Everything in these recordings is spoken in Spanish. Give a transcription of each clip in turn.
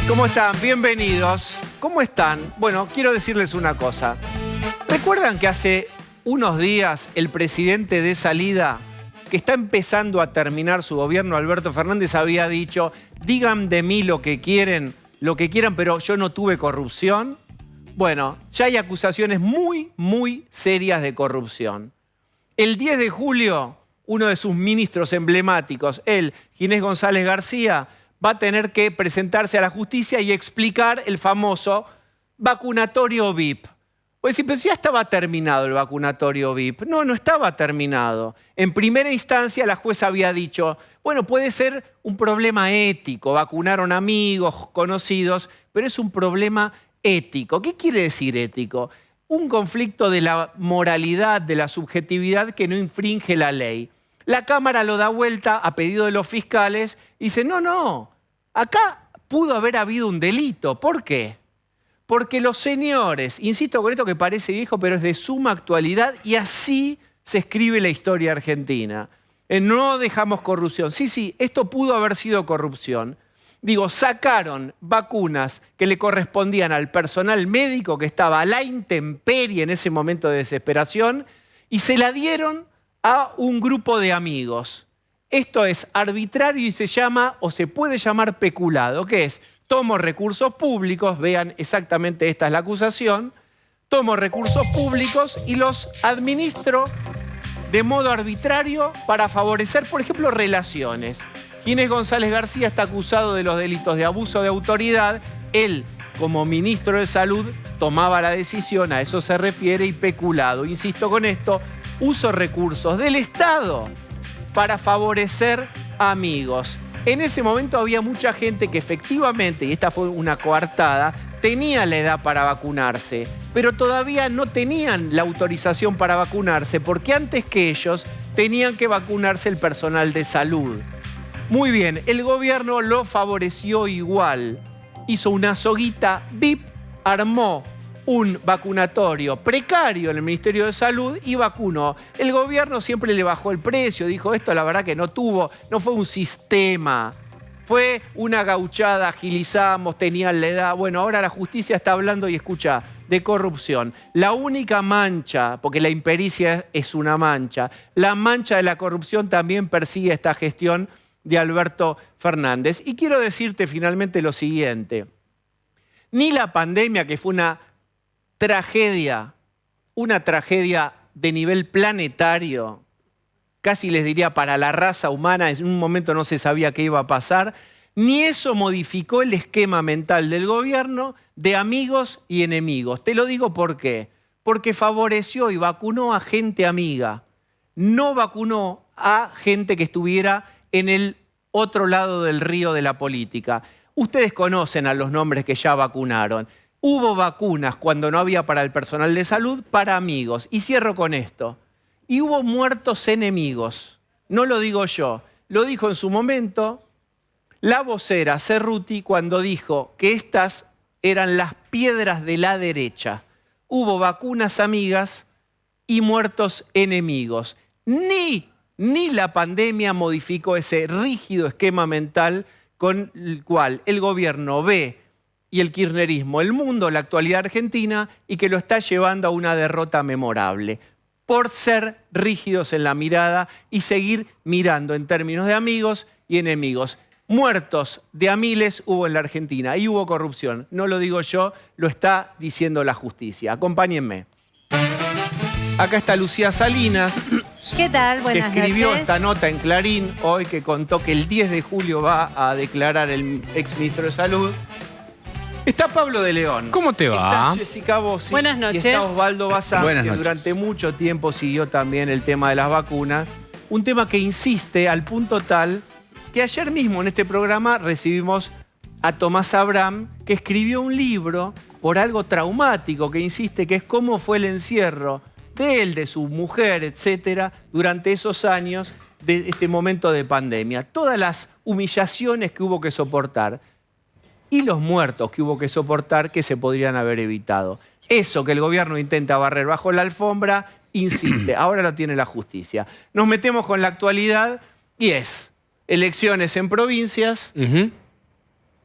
¿Cómo están? Bienvenidos. ¿Cómo están? Bueno, quiero decirles una cosa. ¿Recuerdan que hace unos días el presidente de salida, que está empezando a terminar su gobierno, Alberto Fernández, había dicho: digan de mí lo que quieran, pero yo no tuve corrupción? Bueno, ya hay acusaciones muy serias de corrupción. El 10 de julio, uno de sus ministros emblemáticos, Ginés González García, va a tener que presentarse a la justicia y explicar el famoso vacunatorio VIP. Pues sí, pero ya estaba terminado el vacunatorio VIP. No, no estaba terminado. En primera instancia la jueza había dicho, bueno, puede ser un problema ético, vacunaron amigos, conocidos, pero es un problema ético. ¿Qué quiere decir ético? Un conflicto de la moralidad, de la subjetividad que no infringe la ley. La Cámara lo da vuelta a pedido de los fiscales y dice, no, acá pudo haber habido un delito. ¿Por qué? Porque los señores, insisto con esto que parece viejo, pero es de suma actualidad y así se escribe la historia argentina. No dejamos corrupción. Sí, esto pudo haber sido corrupción. Digo, sacaron vacunas que le correspondían al personal médico que estaba a la intemperie en ese momento de desesperación y se la dieron a un grupo de amigos. Esto es arbitrario y se llama, o se puede llamar peculado, que es, tomo recursos públicos, vean exactamente esta es la acusación, tomo recursos públicos y los administro de modo arbitrario para favorecer, por ejemplo, relaciones. Ginés González García está acusado de los delitos de abuso de autoridad. Él, como ministro de Salud, tomaba la decisión, a eso se refiere, y peculado. Insisto con esto, uso recursos del Estado para favorecer amigos. En ese momento había mucha gente que efectivamente, y esta fue una coartada, tenía la edad para vacunarse, pero todavía no tenían la autorización para vacunarse porque antes que ellos tenían que vacunarse el personal de salud. Muy bien, el gobierno lo favoreció igual. Hizo una soguita VIP, armó un vacunatorio precario en el Ministerio de Salud y vacunó. El gobierno siempre le bajó el precio, dijo esto la verdad que no fue un sistema, fue una gauchada, agilizamos, tenían la edad. Bueno, ahora la justicia está hablando y escucha, de corrupción. La única mancha, porque la impericia es una mancha, la mancha de la corrupción también persigue esta gestión de Alberto Fernández. Y quiero decirte finalmente lo siguiente, ni la pandemia, que fue una tragedia de nivel planetario, casi les diría para la raza humana, en un momento no se sabía qué iba a pasar, ni eso modificó el esquema mental del gobierno de amigos y enemigos. Te lo digo por qué. Porque favoreció y vacunó a gente amiga, no vacunó a gente que estuviera en el otro lado del río de la política. Ustedes conocen a los nombres que ya vacunaron. Hubo vacunas cuando no había para el personal de salud, para amigos. Y cierro con esto. Y hubo muertos enemigos. No lo digo yo. Lo dijo en su momento la vocera Cerruti cuando dijo que estas eran las piedras de la derecha. Hubo vacunas amigas y muertos enemigos. Ni la pandemia modificó ese rígido esquema mental con el cual el gobierno ve y el kirchnerismo, el mundo, la actualidad argentina, y que lo está llevando a una derrota memorable, por ser rígidos en la mirada y seguir mirando en términos de amigos y enemigos. Muertos de a miles hubo en la Argentina y hubo corrupción. No lo digo yo, lo está diciendo la justicia. Acompáñenme. Acá está Lucía Salinas. ¿Qué tal? Buenas noches. Que escribió esta nota en Clarín hoy, que contó que el 10 de julio va a declarar el exministro de Salud. Está Pablo de León. ¿Cómo te va? Está Jessica Bossi. Buenas noches. Y está Osvaldo Bazán, Buenas que noches. durante mucho tiempo siguió también el tema de las vacunas. Un tema que insiste al punto tal que ayer mismo en este programa recibimos a Tomás Abraham, que escribió un libro por algo traumático, que insiste que es cómo fue el encierro de él, de su mujer, etcétera, durante esos años de ese momento de pandemia. Todas las humillaciones que hubo que soportar y los muertos que hubo que soportar que se podrían haber evitado. Eso que el gobierno intenta barrer bajo la alfombra, insiste. Ahora lo tiene la justicia. Nos metemos con la actualidad y es elecciones en provincias,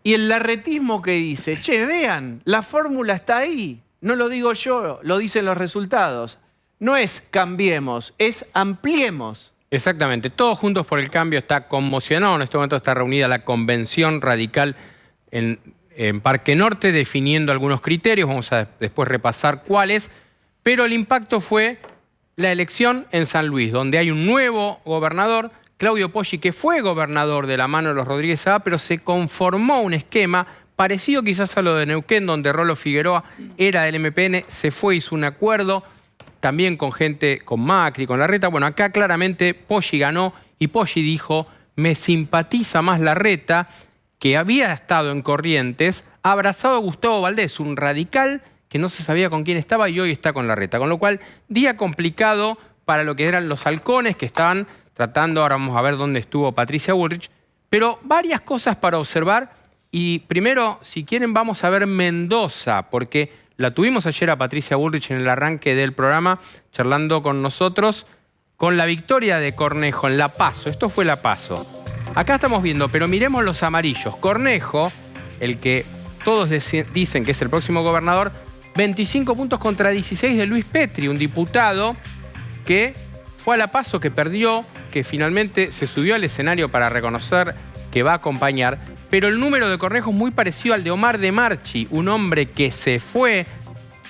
Y el larretismo que dice, che, vean, la fórmula está ahí. No lo digo yo, lo dicen los resultados. No es cambiemos, es ampliemos. Exactamente. Todos Juntos por el Cambio está conmocionado. En este momento está reunida la Convención Radical en Parque Norte definiendo algunos criterios. Vamos a después repasar cuáles. Pero el impacto fue la elección en San Luis, donde hay un nuevo gobernador, Claudio Poggi, que fue gobernador de la mano de los Rodríguez Saá, pero se conformó un esquema parecido quizás a lo de Neuquén, donde Rolo Figueroa era del MPN, se fue, hizo un acuerdo, también con gente, con Macri, con Larreta. Bueno, acá claramente Poggi ganó y Poggi dijo, me simpatiza más Larreta, que había estado en Corrientes, abrazado a Gustavo Valdés, un radical que no se sabía con quién estaba y hoy está con Larreta. Con lo cual, día complicado para lo que eran los halcones que estaban tratando, ahora vamos a ver dónde estuvo Patricia Bullrich, pero varias cosas para observar. Y primero, si quieren, vamos a ver Mendoza, porque la tuvimos ayer a Patricia Bullrich en el arranque del programa, charlando con nosotros, con la victoria de Cornejo en La Paso. Esto fue La Paso. Acá estamos viendo, pero miremos los amarillos. Cornejo, el que todos dicen que es el próximo gobernador, 25 puntos contra 16 de Luis Petri, un diputado que fue a La Paso, que perdió, que finalmente se subió al escenario para reconocer que va a acompañar. Pero el número de Cornejo es muy parecido al de Omar de Marchi, un hombre que se fue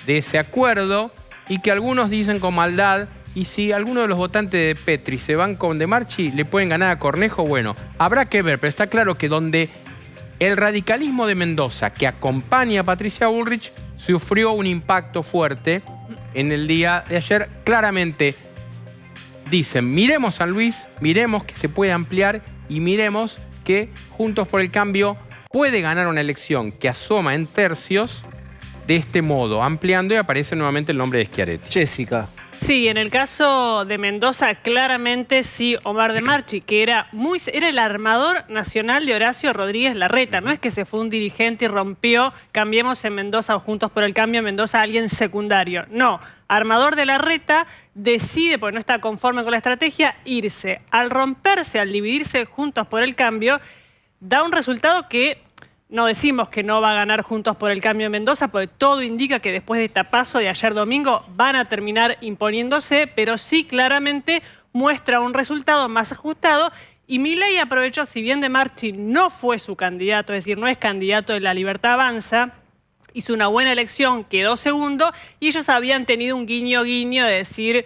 de ese acuerdo y que algunos dicen con maldad, y si algunos de los votantes de Petri se van con de Marchi, le pueden ganar a Cornejo. Bueno, habrá que ver, pero está claro que donde el radicalismo de Mendoza, que acompaña a Patricia Bullrich, sufrió un impacto fuerte en el día de ayer. Claramente dicen, miremos San Luis, miremos que se puede ampliar y miremos que Juntos por el Cambio puede ganar una elección que asoma en tercios de este modo, ampliando, y aparece nuevamente el nombre de Schiaretti. Jessica. Sí, en el caso de Mendoza, claramente sí, Omar de Marchi, que era el armador nacional de Horacio Rodríguez Larreta. No es que se fue un dirigente y rompió, cambiemos en Mendoza o Juntos por el Cambio, Mendoza a alguien secundario. No, armador de Larreta decide, porque no está conforme con la estrategia, irse. Al romperse, al dividirse Juntos por el Cambio, da un resultado que no decimos que no va a ganar Juntos por el Cambio en Mendoza, porque todo indica que después de este paso de ayer domingo van a terminar imponiéndose, pero sí claramente muestra un resultado más ajustado. Y Milei aprovechó, si bien de Marchi no fue su candidato, es decir, no es candidato de La Libertad Avanza, hizo una buena elección, quedó segundo, y ellos habían tenido un guiño-guiño de decir,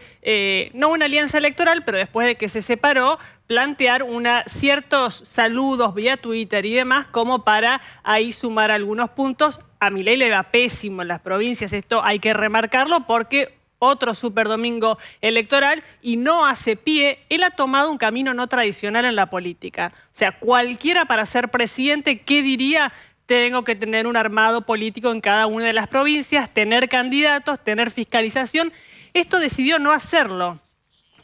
no una alianza electoral, pero después de que se separó, plantear ciertos saludos vía Twitter y demás, como para ahí sumar algunos puntos. A Milei le va pésimo en las provincias, esto hay que remarcarlo, porque otro superdomingo electoral y no hace pie. Él ha tomado un camino no tradicional en la política. O sea, cualquiera para ser presidente, ¿qué diría? Tengo que tener un armado político en cada una de las provincias, tener candidatos, tener fiscalización. Esto decidió no hacerlo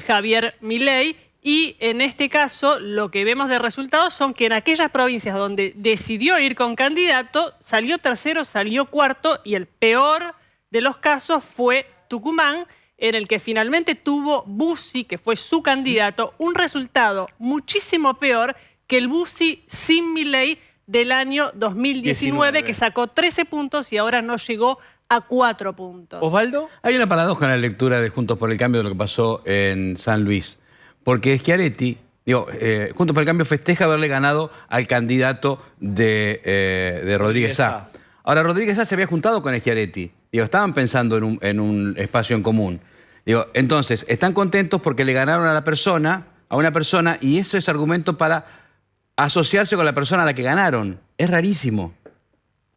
Javier Milei, y en este caso lo que vemos de resultados son que en aquellas provincias donde decidió ir con candidato, salió tercero, salió cuarto, y el peor de los casos fue Tucumán, en el que finalmente tuvo Bussi, que fue su candidato, un resultado muchísimo peor que el Bussi sin Milei del año 2019, que sacó 13 puntos y ahora no llegó a 4 puntos. ¿Osvaldo? Hay una paradoja en la lectura de Juntos por el Cambio de lo que pasó en San Luis. Porque Schiaretti, Juntos por el Cambio festeja haberle ganado al candidato de Rodríguez Saá. Ahora, Rodríguez Saá se había juntado con Schiaretti. Estaban pensando en un espacio en común. Entonces, están contentos porque le ganaron a una persona, y eso es argumento para asociarse con la persona a la que ganaron. Es rarísimo.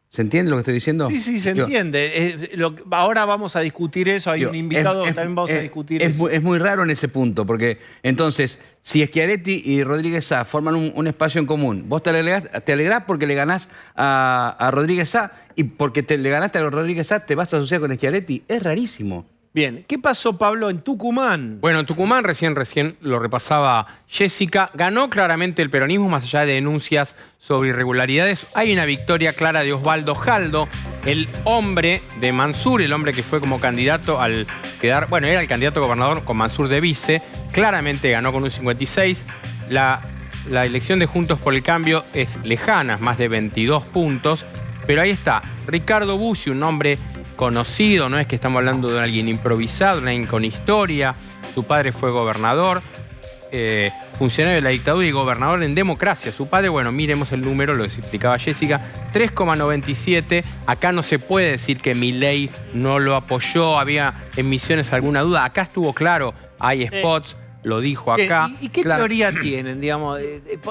¿Se entiende lo que estoy diciendo? Sí, sí, se entiende. Ahora vamos a discutir eso. Hay un invitado que también vamos a discutir eso. Es muy raro en ese punto, porque entonces, si Schiaretti y Rodríguez Saá forman un espacio en común, vos te alegrás porque le ganás a Rodríguez Saá, y porque le ganaste a Rodríguez Saá te vas a asociar con Schiaretti. Es rarísimo. Bien, ¿qué pasó, Pablo, en Tucumán? Bueno, en Tucumán recién lo repasaba Jessica. Ganó claramente el peronismo, más allá de denuncias sobre irregularidades. Hay una victoria clara de Osvaldo Jaldo, el hombre de Mansur, el hombre que fue como candidato al quedar... Bueno, era el candidato a gobernador con Mansur de vice. Claramente ganó con un 56. La la elección de Juntos por el Cambio es lejana, más de 22 puntos, pero ahí está, Ricardo Bussi, un hombre conocido, no es que estamos hablando de alguien improvisado, alguien con historia, su padre fue gobernador, funcionario de la dictadura y gobernador en democracia. Su padre, bueno, miremos el número, lo explicaba Jessica, 3,97. Acá no se puede decir que Milei no lo apoyó, había en Misiones alguna duda. Acá estuvo claro, hay spots, lo dijo acá. ¿Y qué teoría tienen? Digamos,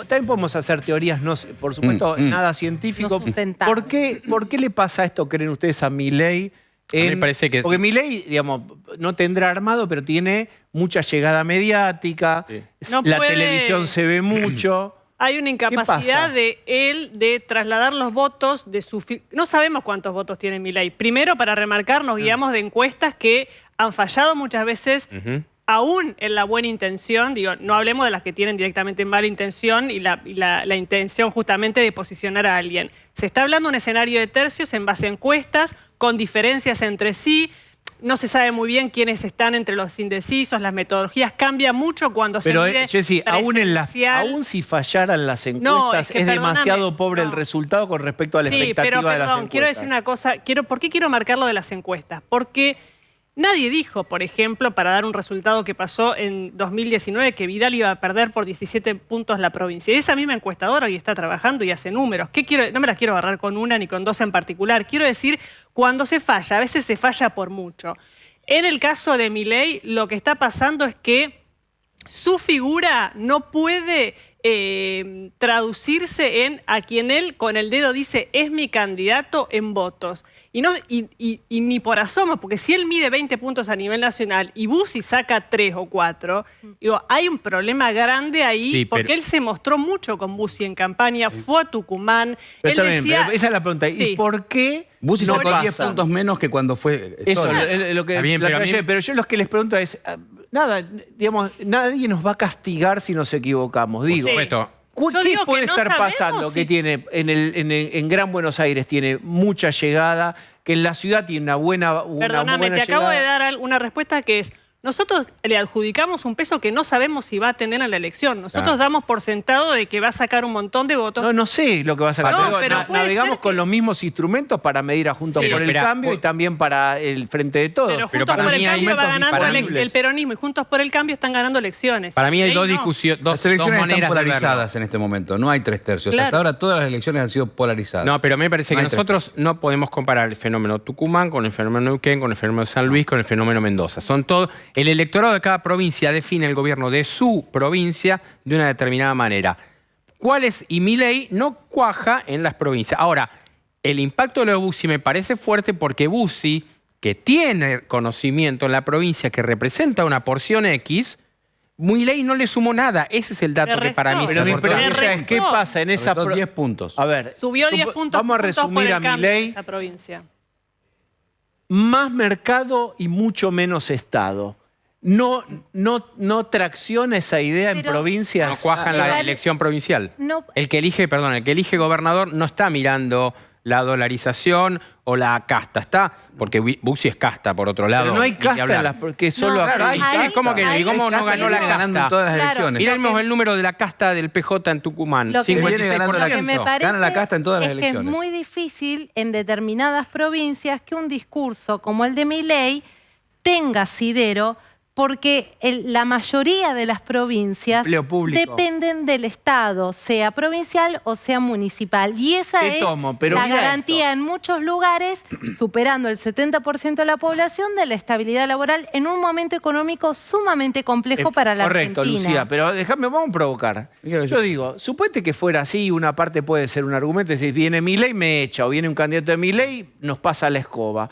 también podemos hacer teorías, no, por supuesto, nada científico. No ¿Por qué le pasa esto, creen ustedes, a Milei? A mí me parece que... Porque Milei, digamos, no tendrá armado, pero tiene mucha llegada mediática, No la puede- televisión se ve mucho. Hay una incapacidad pasa? de él de trasladar los votos de su... No sabemos cuántos votos tiene Milei. Primero, para remarcar, nos guiamos de encuestas que han fallado muchas veces, aún en la buena intención. Digo, no hablemos de las que tienen directamente mala intención y la intención justamente de posicionar a alguien. Se está hablando de un escenario de tercios en base a encuestas, con diferencias entre sí. No se sabe muy bien quiénes están entre los indecisos, las metodologías cambian mucho cuando Pero, se mide Jessy, presencial. aún si fallaran las encuestas, No, es que demasiado pobre el no. resultado con respecto a la Sí, expectativa pero de las perdón, encuestas. quiero decir una cosa. ¿Por qué quiero marcar lo de las encuestas? Porque nadie dijo, por ejemplo, para dar un resultado que pasó en 2019, que Vidal iba a perder por 17 puntos la provincia. Y esa misma encuestadora hoy está trabajando y hace números. No me las quiero agarrar con una ni con dos en particular. Quiero decir, cuando se falla, a veces se falla por mucho. En el caso de Milei, lo que está pasando es que su figura no puede traducirse en a quien él con el dedo dice es mi candidato en votos. Y ni por asomo, porque si él mide 20 puntos a nivel nacional y Bussi saca 3 o 4, digo, hay un problema grande ahí, Sí, porque pero- él se mostró mucho con Bussi en campaña, fue a Tucumán, Pero él está bien, decía... pero esa es la pregunta. Sí. ¿Y por qué Bussi no sacó 10 pasa? puntos menos que cuando fue... Eso, Scioli. lo que Está bien, la pero a mí- calle, pero yo lo que les pregunto es, nada, digamos, nadie nos va a castigar si nos equivocamos. Digo, Sí. Supuesto. Yo ¿qué digo que puede no estar sabemos pasando? si- Que tiene en Gran Buenos Aires tiene mucha llegada, que en la ciudad tiene una buena Perdóname, te acabo de llegada. dar una respuesta que es, nosotros le adjudicamos un peso que no sabemos si va a tener en la elección. Nosotros damos por sentado de que va a sacar un montón de votos. No sé lo que va a sacar. No, Digo, pero puede navegamos ser con que- los mismos instrumentos para medir a Juntos Sí. por el Pero, Cambio y también para el Frente de Todos. Pero Pero Juntos para por el mí hay Cambio va instrumentos ganando disponibles. el peronismo y Juntos por el Cambio están ganando elecciones. Para mí hay Ahí dos no. discusiones, dos Las elecciones están maneras de verlo. polarizadas en este momento, no hay 3/3. Claro. Hasta ahora todas las elecciones han sido polarizadas. No, pero me parece No que hay nosotros no podemos comparar el fenómeno Tucumán con el fenómeno Neuquén, con el fenómeno San Luis, con el fenómeno Mendoza. Son todo. El electorado de cada provincia define el gobierno de su provincia de una determinada manera. ¿Cuál es? Y Milei no cuaja en las provincias. Ahora, el impacto de lo de Bussi me parece fuerte porque Bussi, que tiene conocimiento en la provincia, que representa una porción X, Milei no le sumó nada. Ese es el dato Le que para mí restó. es Pero mi importante. pregunta es, ¿qué restó. pasa en esa... Sobre todo 10 puntos. A ver, Subió 10 puntos, vamos a puntos por resumir el a Cambio en Milei. esa provincia. Más mercado y mucho menos Estado. No tracciona esa idea en Pero- provincias. No cuaja en la Igual- elección provincial. No. El que elige gobernador no está mirando la dolarización o la casta, está, porque Bussi es casta por otro lado. Pero no hay ni que casta en hablar. las porque solo No, acá Claro, hay hay, ahí- ¿cómo que no? ¿Y cómo no Casta ganó la viene ganando en casta? todas las Claro. elecciones. Miremos el número de la casta del PJ en Tucumán. Lo que- Viene ganando la- Lo que me 56%. parece Gana la casta en todas las es que es elecciones. muy difícil en determinadas provincias que un discurso como el de Milei tenga asidero, porque la mayoría de las provincias Empleo público. dependen del Estado, sea provincial o sea municipal. Y esa Te es tomo, pero la mira garantía en muchos lugares, superando el 70% de la población, de la estabilidad laboral en un momento económico sumamente complejo para la Correcto, Argentina. Lucía, pero vamos a provocar. Yo digo, suponete que fuera así, una parte puede ser un argumento, es decir, viene Milei, me echa, o viene un candidato de Milei, nos pasa la escoba.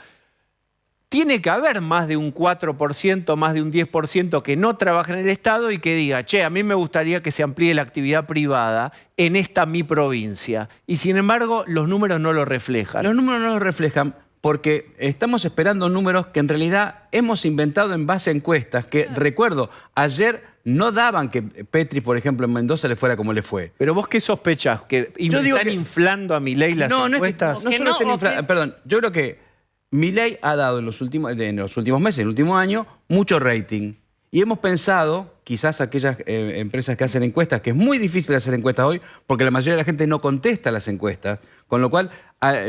Tiene que haber más de un 4%, más de un 10% que no trabaja en el Estado y que diga, che, a mí me gustaría que se amplíe la actividad privada en esta mi provincia. Y sin embargo, los números no lo reflejan. Los números no lo reflejan porque estamos esperando números que en realidad hemos inventado en base a encuestas que, recuerdo, ayer no daban que Petri, por ejemplo, en Mendoza le fuera como le fue. Pero vos qué sospechás, que Yo digo están que- inflando a Milei las No es que encuestas. no Que solo no, estén o que- perdón, yo creo que Milei ha dado en los últimos meses, en el último año, mucho rating. Y hemos pensado quizás aquellas empresas que hacen encuestas, que es muy difícil hacer encuestas hoy, porque la mayoría de la gente no contesta las encuestas, con lo cual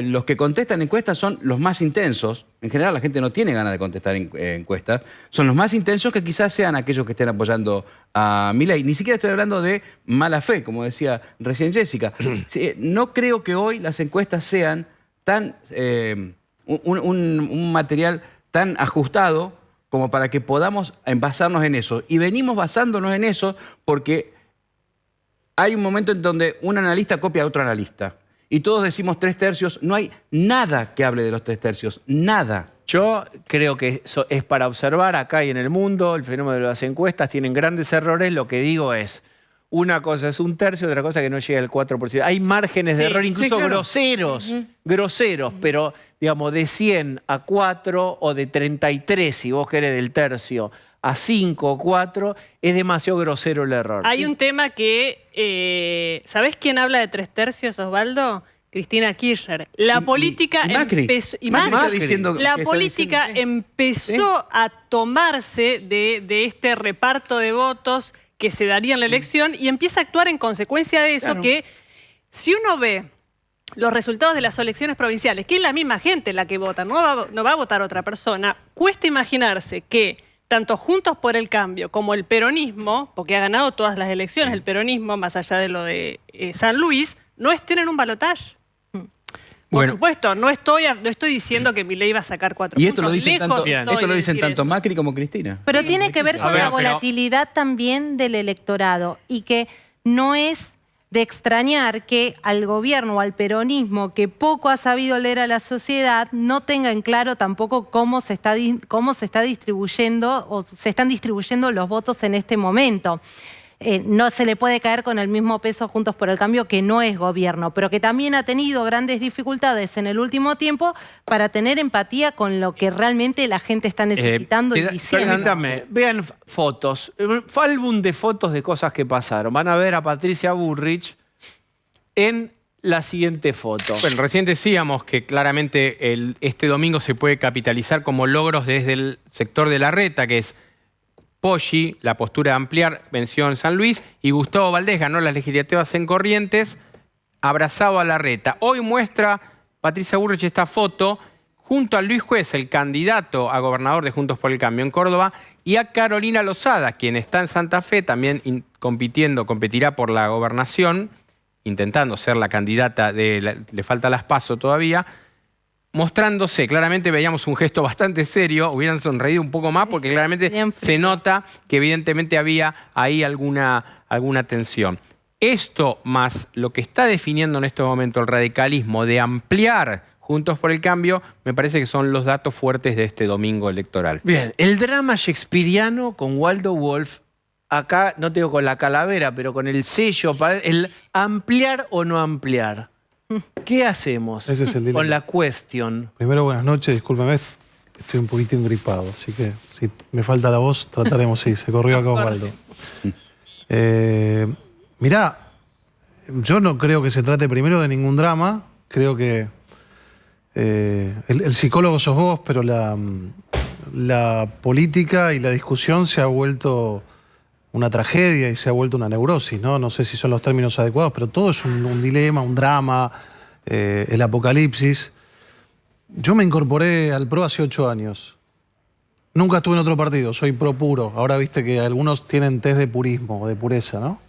los que contestan encuestas son los más intensos. En general la gente no tiene ganas de contestar encuestas. Son los más intensos que quizás sean aquellos que estén apoyando a Milei. Ni siquiera estoy hablando de mala fe, como decía recién Jessica. No creo que hoy las encuestas sean tan un material tan ajustado como para que podamos basarnos en eso. Y venimos basándonos en eso porque hay un momento en donde un analista copia a otro analista. Y todos decimos 3/3, no hay nada que hable de los 3/3, nada. Yo creo que eso es para observar acá y en el mundo, el fenómeno de las encuestas tienen grandes errores, lo que digo es, una cosa es 1/3, otra cosa que no llega al 4%. Hay márgenes de error, incluso groseros, groseros, pero digamos de 100 a 4 o de 33, si vos querés, del tercio a 5 o 4, es demasiado grosero el error. Hay un tema que... ¿Sabés quién habla de 3/3, Osvaldo? Cristina Kirchner. La política empezó... La política empezó a tomarse de este reparto de votos que se daría en la elección y empieza a actuar en consecuencia de eso, que si uno ve los resultados de las elecciones provinciales, que es la misma gente la que vota, no va a votar otra persona, cuesta imaginarse que tanto Juntos por el Cambio como el peronismo, porque ha ganado todas las elecciones el peronismo, más allá de lo de San Luis, no estén en un balotaje. Por supuesto, no estoy diciendo que Milei va a sacar 4 puntos. Y esto lo dicen tanto Macri como Cristina. Pero tiene que ver con la volatilidad también del electorado y que no es de extrañar que al gobierno o al peronismo, que poco ha sabido leer a la sociedad, no tenga en claro tampoco cómo se está distribuyendo o se están distribuyendo los votos en este momento. No se le puede caer con el mismo peso a Juntos por el Cambio, que no es gobierno, pero que también ha tenido grandes dificultades en el último tiempo para tener empatía con lo que realmente la gente está necesitando y diciendo. Permítame, vean fotos, un álbum de fotos de cosas que pasaron. Van a ver a Patricia Bullrich en la siguiente foto. Bueno, recién decíamos que claramente este domingo se puede capitalizar como logros desde el sector de Larreta, que es Poggi, la postura de ampliar, venció en San Luis, y Gustavo Valdés ganó las legislativas en Corrientes, abrazado a Larreta. Hoy muestra Patricia Bullrich esta foto junto a Luis Juez, el candidato a gobernador de Juntos por el Cambio en Córdoba, y a Carolina Lozada, quien está en Santa Fe, también competirá por la gobernación, intentando ser la candidata le falta las PASO todavía, mostrándose. Claramente veíamos un gesto bastante serio, hubieran sonreído un poco más porque claramente se nota que evidentemente había ahí alguna tensión. Esto más lo que está definiendo en este momento el radicalismo de ampliar Juntos por el Cambio, me parece que son los datos fuertes de este domingo electoral. Bien, el drama shakespeariano con Waldo Wolf, acá no te digo con la calavera, pero con el sello, el ampliar o no ampliar. ¿Qué hacemos con la cuestión? Primero, buenas noches, discúlpeme, estoy un poquito engripado, así que si me falta la voz, trataremos, sí, se corrió acá Osvaldo. Mirá, yo no creo que se trate primero de ningún drama, creo que el psicólogo sos vos, pero la política y la discusión se ha vuelto una tragedia y se ha vuelto una neurosis, ¿no? No sé si son los términos adecuados, pero todo es un dilema, un drama, el apocalipsis. Yo me incorporé al PRO hace 8 años. Nunca estuve en otro partido, soy pro puro. Ahora viste que algunos tienen test de purismo o de pureza, ¿no?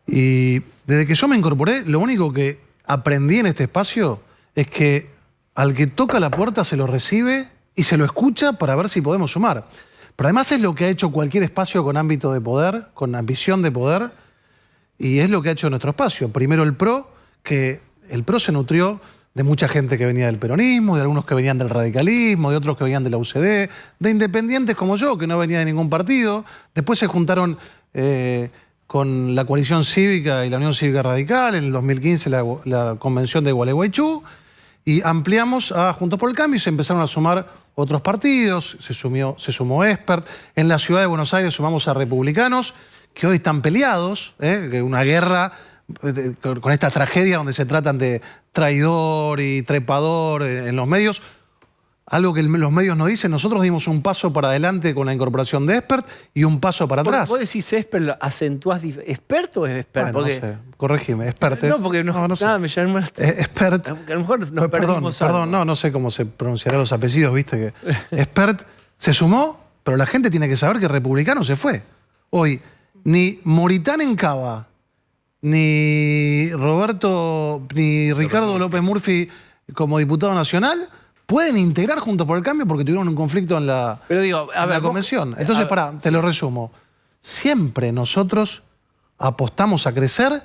Y desde que yo me incorporé, lo único que aprendí en este espacio es que al que toca la puerta se lo recibe y se lo escucha para ver si podemos sumar. Pero además es lo que ha hecho cualquier espacio con ámbito de poder, con ambición de poder, y es lo que ha hecho nuestro espacio. Primero el PRO, que el PRO se nutrió de mucha gente que venía del peronismo, de algunos que venían del radicalismo, de otros que venían de la UCD, de independientes como yo, que no venía de ningún partido. Después se juntaron con la coalición cívica y la Unión Cívica Radical, en el 2015 la convención de Gualeguaychú, y ampliamos a Juntos por el Cambio y se empezaron a sumar otros partidos, se sumó Expert. En la ciudad de Buenos Aires sumamos a republicanos, que hoy están peleados, que una guerra con esta tragedia donde se tratan de traidor y trepador en los medios. algo que los medios nos dicen, nosotros dimos un paso para adelante con la incorporación de Expert y un paso para atrás. ¿Vos decís Expert, lo acentuás? ¿Expert o es Expert? Bueno, porque... no sé, corregime, Expert No, porque no sé. Nada, me llama... Expert. A lo mejor nos perdimos algo. Perdón, no sé cómo se pronunciarán los apellidos, viste que Expert se sumó, pero la gente tiene que saber que Republicano se fue. Hoy, ni Moritán Encaba, ni Ricardo López Murphy como diputado nacional pueden integrar Juntos por el Cambio porque tuvieron un conflicto en la, convención. Entonces, te lo resumo. Siempre nosotros apostamos a crecer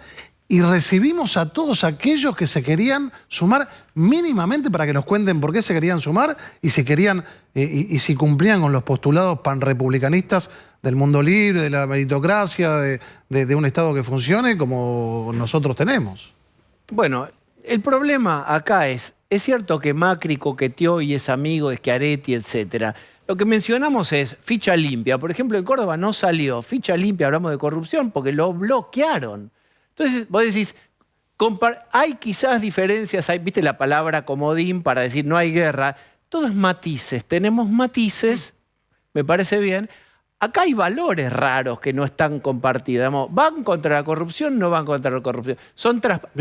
y recibimos a todos aquellos que se querían sumar mínimamente para que nos cuenten por qué se querían sumar y si querían y si cumplían con los postulados panrepublicanistas del mundo libre, de la meritocracia, de un Estado que funcione como nosotros tenemos. Bueno, el problema acá es cierto que Macri coqueteó y es amigo de Schiaretti, etcétera. Lo que mencionamos es ficha limpia. Por ejemplo, en Córdoba no salió ficha limpia, hablamos de corrupción, porque lo bloquearon. Entonces, vos decís, hay quizás diferencias, viste la palabra comodín para decir no hay guerra. Todo es matices, tenemos matices, me parece bien. Acá hay valores raros que no están compartidos. Digamos, ¿van contra la corrupción? No van contra la corrupción.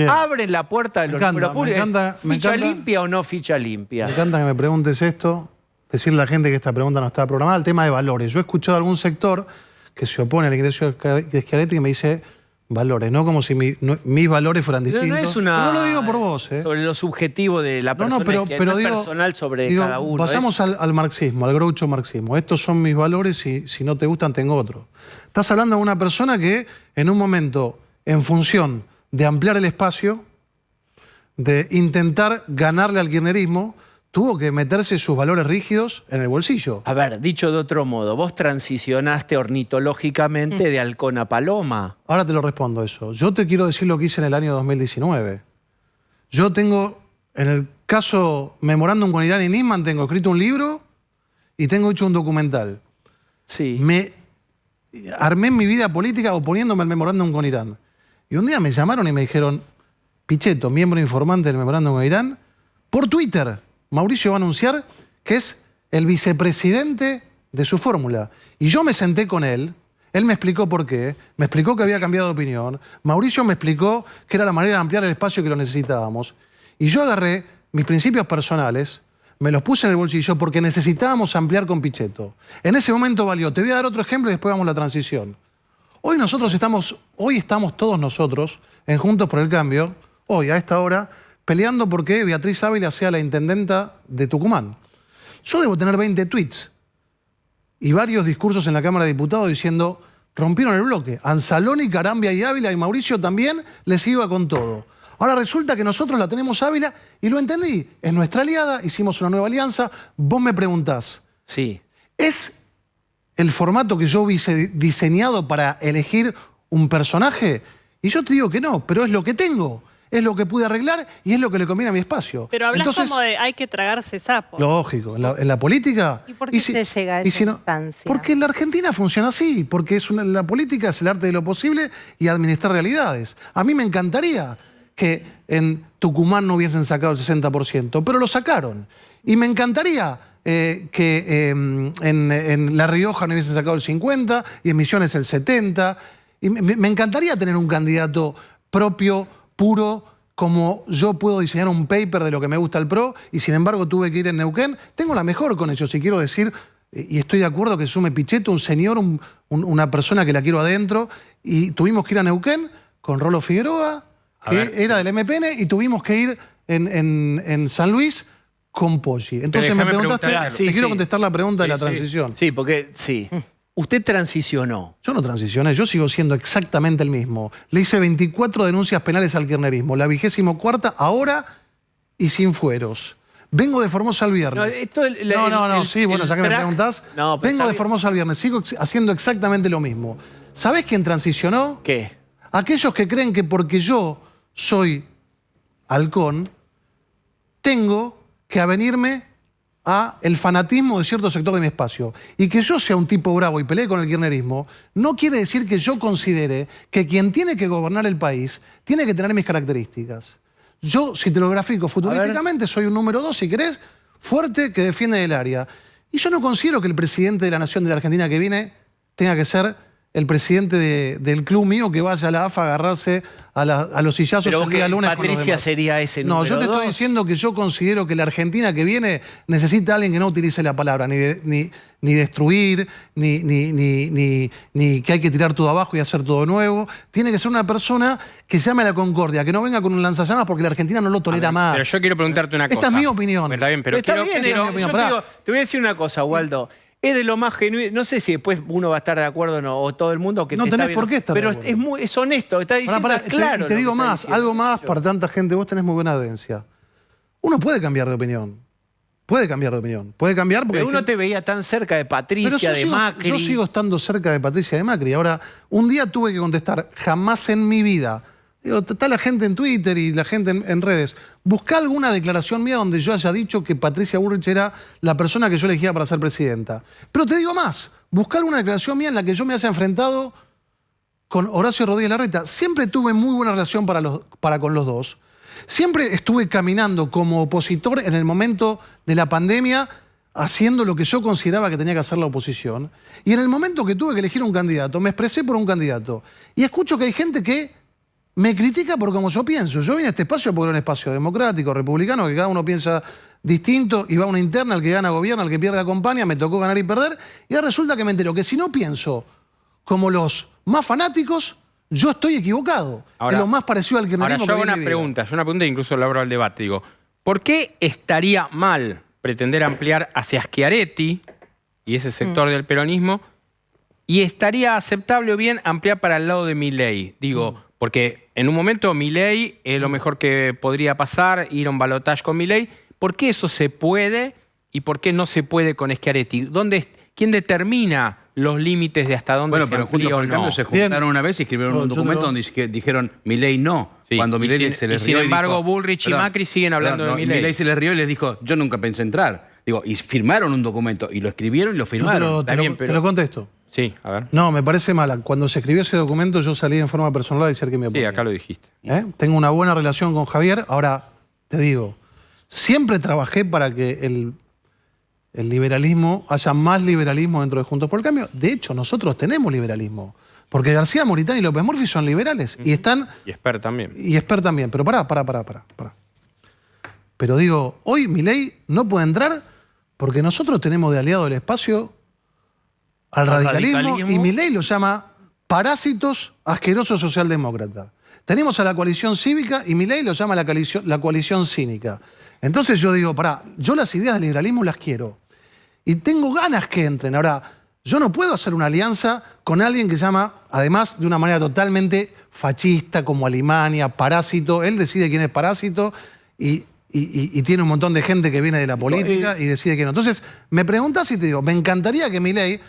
Abren la puerta de los números públicos. ¿Ficha limpia o no ficha limpia? Me encanta que me preguntes esto. Decirle a la gente que esta pregunta no estaba programada. El tema de valores. Yo he escuchado a algún sector que se opone al ingreso de Schiaretti y me dice valores, no como si mis valores fueran distintos. No es una... No lo digo por vos. Sobre lo subjetivo de la persona, pero digo, personal sobre cada uno. Pasamos al marxismo, al groucho marxismo. Estos son mis valores y si no te gustan tengo otro. Estás hablando de una persona que en un momento, en función de ampliar el espacio, de intentar ganarle al kirchnerismo, tuvo que meterse sus valores rígidos en el bolsillo. A ver, dicho de otro modo, vos transicionaste ornitológicamente de halcón a paloma. Ahora te lo respondo eso. Yo te quiero decir lo que hice en el año 2019. Yo tengo, en el caso Memorándum con Irán y Nisman, tengo escrito un libro y tengo hecho un documental. Sí. Me armé mi vida política oponiéndome al Memorándum con Irán. Y un día me llamaron y me dijeron, Pichetto, miembro informante del Memorándum con Irán, por Twitter, Mauricio va a anunciar que es el vicepresidente de su fórmula. Y yo me senté con él me explicó por qué, me explicó que había cambiado de opinión, Mauricio me explicó que era la manera de ampliar el espacio que lo necesitábamos. Y yo agarré mis principios personales, me los puse en el bolsillo porque necesitábamos ampliar con Pichetto. En ese momento valió. Te voy a dar otro ejemplo y después vamos a la transición. Hoy estamos todos nosotros en Juntos por el Cambio, hoy a esta hora, peleando porque Beatriz Ávila sea la intendenta de Tucumán. Yo debo tener 20 tweets y varios discursos en la Cámara de Diputados diciendo, rompieron el bloque. Anzaloni, Carambia y Ávila y Mauricio también les iba con todo. Ahora resulta que nosotros la tenemos Ávila y lo entendí. Es nuestra aliada, hicimos una nueva alianza. Vos me preguntás, sí, ¿es el formato que yo hubiese diseñado para elegir un personaje? Y yo te digo que no, pero es lo que tengo. Es lo que pude arreglar y es lo que le conviene a mi espacio. Pero hablas como de hay que tragarse sapo. Lógico. En la política... ¿Y por qué se llega a esa instancia? Porque la Argentina funciona así. Porque la política es el arte de lo posible y administrar realidades. A mí me encantaría que en Tucumán no hubiesen sacado el 60%, pero lo sacaron. Y me encantaría que en La Rioja no hubiesen sacado el 50% y en Misiones el 70%. Y me encantaría tener un candidato propio, puro, como yo puedo diseñar un paper de lo que me gusta el PRO y sin embargo tuve que ir en Neuquén. Tengo la mejor con ellos y quiero decir, y estoy de acuerdo que sume Pichetto, un señor, una persona que la quiero adentro, y tuvimos que ir a Neuquén con Rolo Figueroa, que era del MPN, y tuvimos que ir en San Luis con Poggi. Entonces me preguntaste, quiero contestar la pregunta de la transición. Sí, porque sí. Usted transicionó. Yo no transicioné, yo sigo siendo exactamente el mismo. Le hice 24 denuncias penales al kirchnerismo, la 24ª ahora y sin fueros. Vengo de Formosa el viernes. Bueno, ya que me preguntás. Vengo de Formosa el viernes, sigo haciendo exactamente lo mismo. ¿Sabés quién transicionó? ¿Qué? Aquellos que creen que porque yo soy halcón, tengo que avenirme a el fanatismo de cierto sector de mi espacio. Y que yo sea un tipo bravo y pelee con el kirchnerismo, no quiere decir que yo considere que quien tiene que gobernar el país tiene que tener mis características. Yo, si te lo grafico futurísticamente, soy un número 2, si querés, fuerte que defiende el área. Y yo no considero que el presidente de la Nación de la Argentina que viene tenga que ser el presidente del club mío que vaya a la AFA a agarrarse a los sillazos Pero el día lunes con los Patricia demás. sería ese No, número yo te estoy 2. diciendo que yo considero que la Argentina que viene necesita a alguien que no utilice la palabra ni destruir, ni que hay que tirar todo abajo y hacer todo nuevo. Tiene que ser una persona que llame a la concordia, que no venga con un lanzallamas porque la Argentina no lo tolera más. Pero yo quiero preguntarte una cosa. Esta es mi opinión. Está bien, pero Está quiero... bien, quiero- yo opinión, te pará. digo, te voy a decir una cosa, Waldo. Es de lo más genuino. No sé si después uno va a estar de acuerdo o no, o todo el mundo que No te tenés está viendo. por qué estar de Pero acuerdo. es honesto, está diciendo Pará, es claro. y te lo digo que está más, diciendo. algo más para tanta gente. Vos tenés muy buena audiencia. Uno puede cambiar de opinión. Puede cambiar de opinión. Puede cambiar porque... Pero hay uno gente- te veía tan cerca de Patricia, de Macri. Yo sigo estando cerca de Patricia de Macri. Ahora, un día tuve que contestar, jamás en mi vida. Digo, está la gente en Twitter y la gente en redes. Buscá alguna declaración mía donde yo haya dicho que Patricia Bullrich era la persona que yo elegía para ser presidenta. Pero te digo más, buscá alguna declaración mía en la que yo me haya enfrentado con Horacio Rodríguez Larreta. Siempre tuve muy buena relación para con los dos. Siempre estuve caminando como opositor en el momento de la pandemia, haciendo lo que yo consideraba que tenía que hacer la oposición. Y en el momento que tuve que elegir un candidato, me expresé por un candidato. Y escucho que hay gente que me critica por cómo yo pienso. Yo vine a este espacio porque era un espacio democrático, republicano, que cada uno piensa distinto y va a una interna, el que gana gobierna, el que pierde acompaña, me tocó ganar y perder. Y ahora resulta que me entero que si no pienso como los más fanáticos, yo estoy equivocado. Ahora- es lo más parecido al Ahora, kirchnerismo yo que hago vi en una mi vida. pregunta, que incluso lo abro al debate. Digo, ¿por qué estaría mal pretender ampliar hacia Schiaretti y ese sector del peronismo y estaría aceptable o bien ampliar para el lado de Milei? Digo, porque en un momento Milei es lo mejor que podría pasar, ir a un balotaje con Milei. ¿Por qué eso se puede y por qué no se puede con Schiaretti? ¿Quién determina los límites de hasta dónde Bueno, se pero Juntos amplía por o el no? Cambio se juntaron una vez y escribieron Yo un te documento lo- donde dijeron Milei no. Sí, Cuando y Milei sin- se les y rió sin embargo, dijo, Bullrich y perdón, Macri siguen hablando de y Milei. Milei se les rió y les dijo, yo nunca pensé entrar. Digo, y firmaron un documento y lo escribieron y lo Yo firmaron. Está bien, te pero- lo contesto. Sí, a ver. No, me parece mala. Cuando se escribió ese documento yo salí en forma personal a decir que me Sí, oponía. acá lo dijiste. Tengo una buena relación con Javier. Ahora, te digo, siempre trabajé para que el liberalismo, haya más liberalismo dentro de Juntos por el Cambio. De hecho, nosotros tenemos liberalismo. Porque García Moritán y López Murphy son liberales. Y están... Y Esper también. Y Esper también. Pero pará. Pero digo, hoy Milei no puede entrar porque nosotros tenemos de aliado el espacio al radicalismo, y Milei lo llama parásitos asquerosos socialdemócratas. Tenemos a la coalición cívica y Milei lo llama la coalición cínica. Entonces yo digo, pará, yo las ideas del liberalismo las quiero. Y tengo ganas que entren. Ahora, yo no puedo hacer una alianza con alguien que llama, además, de una manera totalmente fascista, como Alemania, parásito. Él decide quién es parásito y tiene un montón de gente que viene de la política y decide quién no. Entonces, me preguntas y te digo, me encantaría que Milei,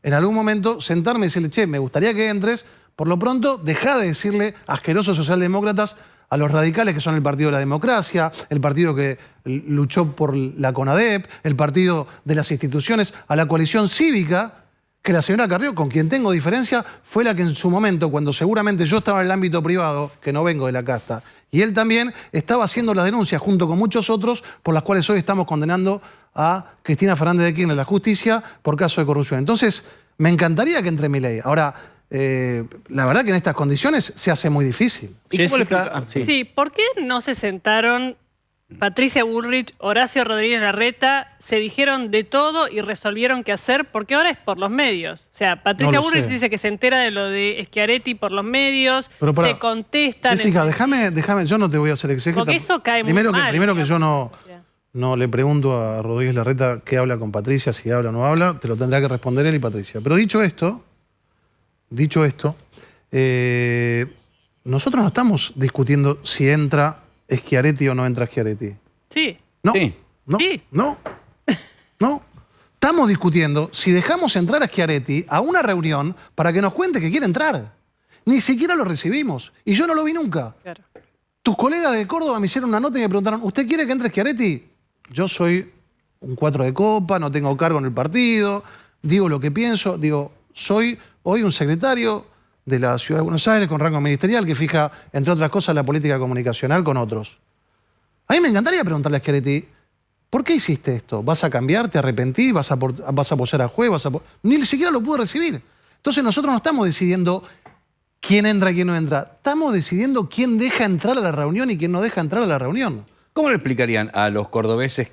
en algún momento, sentarme y decirle, che, me gustaría que entres. Por lo pronto, dejá de decirle asquerosos socialdemócratas a los radicales, que son el Partido de la Democracia, el partido que luchó por la CONADEP, el partido de las instituciones, a la coalición cívica, que la señora Carrió, con quien tengo diferencia, fue la que en su momento, cuando seguramente yo estaba en el ámbito privado, que no vengo de la casta, y él también estaba haciendo las denuncias junto con muchos otros, por las cuales hoy estamos condenando a Cristina Fernández de Kirchner a la justicia por caso de corrupción. Entonces, me encantaría que entre Milei. Ahora, la verdad que en estas condiciones se hace muy difícil. Jessica, Sí, ¿por qué no se sentaron Patricia Bullrich, Horacio Rodríguez Larreta, se dijeron de todo y resolvieron qué hacer? Porque ahora es por los medios. O sea, Patricia No lo Bullrich sé. dice que se entera de lo de Schiaretti por los medios, Pero pará, se contestan. Jessica, entre- déjame, yo no te voy a hacer exégeta. Porque eso cae muy primero mal, Primero que yo digamos. no le pregunto a Rodríguez Larreta qué habla con Patricia, si habla o no habla, te lo tendrá que responder él y Patricia. Pero dicho esto, nosotros no estamos discutiendo si entra Schiaretti o no entra Schiaretti. Sí. No, Sí. no, Sí. no. Estamos discutiendo si dejamos entrar a Schiaretti a una reunión para que nos cuente que quiere entrar. Ni siquiera lo recibimos. Y yo no lo vi nunca. Claro. Tus colegas de Córdoba me hicieron una nota y me preguntaron, ¿usted quiere que entre Schiaretti? Yo soy un 4 de copa, no tengo cargo en el partido, digo lo que pienso, digo, soy hoy un secretario de la Ciudad de Buenos Aires con rango ministerial que fija, entre otras cosas, la política comunicacional con otros. A mí me encantaría preguntarle a Schiaretti ¿por qué hiciste esto? ¿Vas a cambiar? ¿Te arrepentís? ¿Vas a apoyar a juez? Ni siquiera lo pude recibir. Entonces nosotros no estamos decidiendo quién entra y quién no entra. Estamos decidiendo quién deja entrar a la reunión y quién no deja entrar a la reunión. ¿Cómo le explicarían a los cordobeses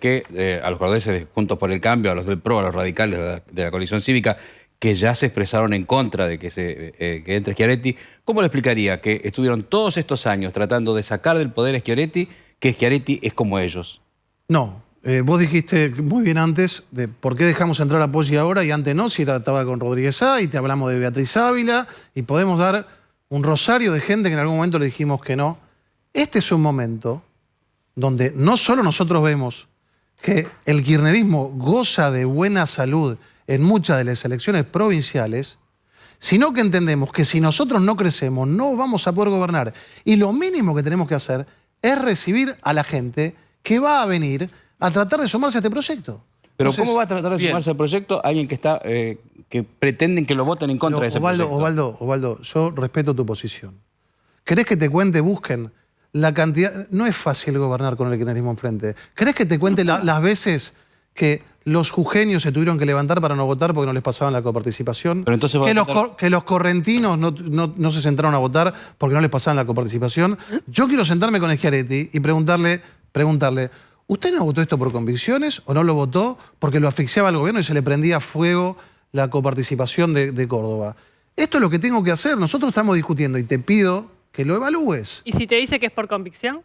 a los cordobeses de Juntos por el Cambio, a los del PRO, a los radicales de la coalición cívica, que ya se expresaron en contra de que entre Schiaretti? ¿Cómo le explicaría que estuvieron todos estos años tratando de sacar del poder a Schiaretti, que Schiaretti es como ellos? No. Vos dijiste muy bien antes de por qué dejamos entrar a Poggi ahora y antes no, si estaba con Rodríguez A, y te hablamos de Beatriz Ávila, y podemos dar un rosario de gente que en algún momento le dijimos que no. Este es un momento donde no solo nosotros vemos que el kirchnerismo goza de buena salud en muchas de las elecciones provinciales, sino que entendemos que si nosotros no crecemos no vamos a poder gobernar. Y lo mínimo que tenemos que hacer es recibir a la gente que va a venir a tratar de sumarse a este proyecto. Pero Entonces, ¿cómo va a tratar de sumarse al proyecto alguien que pretenden que lo voten en contra de ese proyecto? Osvaldo, yo respeto tu posición. ¿Querés que te cuente, busquen la cantidad? No es fácil gobernar con el kirchnerismo enfrente. ¿Querés que te cuente las veces que los jujeños se tuvieron que levantar para no votar porque no les pasaban la coparticipación? Pero entonces que los correntinos no se sentaron a votar porque no les pasaban la coparticipación. Yo quiero sentarme con Schiaretti y preguntarle, ¿usted no votó esto por convicciones o no lo votó porque lo asfixiaba al gobierno y se le prendía fuego la coparticipación de Córdoba? Esto es lo que tengo que hacer. Nosotros estamos discutiendo y te pido que lo evalúes. ¿Y si te dice que es por convicción?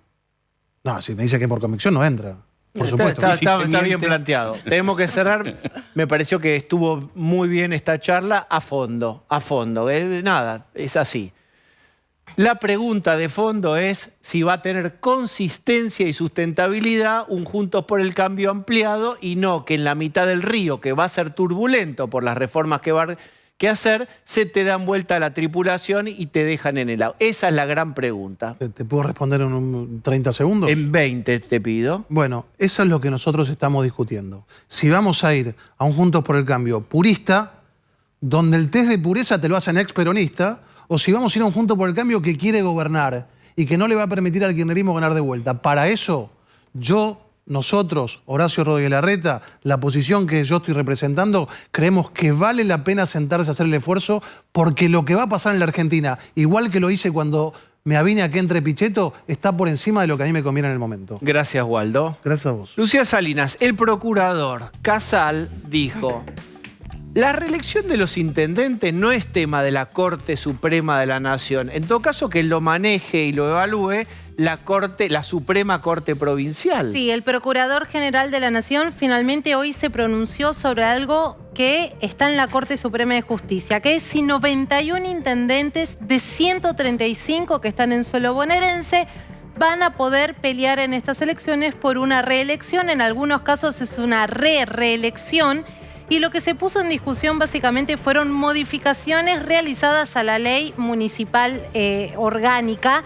No, si me dice que es por convicción no entra. Por supuesto. Está bien planteado. Tenemos que cerrar. Me pareció que estuvo muy bien esta charla a fondo. Nada, es así. La pregunta de fondo es si va a tener consistencia y sustentabilidad un Juntos por el Cambio ampliado y no que en la mitad del río, que va a ser turbulento por las reformas que va a hacer, se te dan vuelta a la tripulación y te dejan en el agua. Esa es la gran pregunta. ¿Te puedo responder en 30 segundos? En 20 te pido. Bueno, eso es lo que nosotros estamos discutiendo. Si vamos a ir a un Juntos por el Cambio purista, donde el test de pureza te lo hacen ex-peronista, o si vamos a ir a un Juntos por el Cambio que quiere gobernar y que no le va a permitir al kirchnerismo ganar de vuelta. Para eso, nosotros, Horacio Rodríguez Larreta, la posición que yo estoy representando, creemos que vale la pena sentarse a hacer el esfuerzo, porque lo que va a pasar en la Argentina, igual que lo hice cuando me avine a que entre Pichetto, está por encima de lo que a mí me conviene en el momento. Gracias, Waldo. Gracias a vos. Lucía Salinas, el procurador Casal dijo: la reelección de los intendentes no es tema de la Corte Suprema de la Nación. En todo caso, que lo maneje y lo evalúe la Suprema Corte Provincial. Sí, el Procurador General de la Nación finalmente hoy se pronunció sobre algo que está en la Corte Suprema de Justicia, que es si 91 intendentes de 135 que están en suelo bonaerense van a poder pelear en estas elecciones por una reelección. En algunos casos es una reelección. Y lo que se puso en discusión básicamente fueron modificaciones realizadas a la ley municipal orgánica,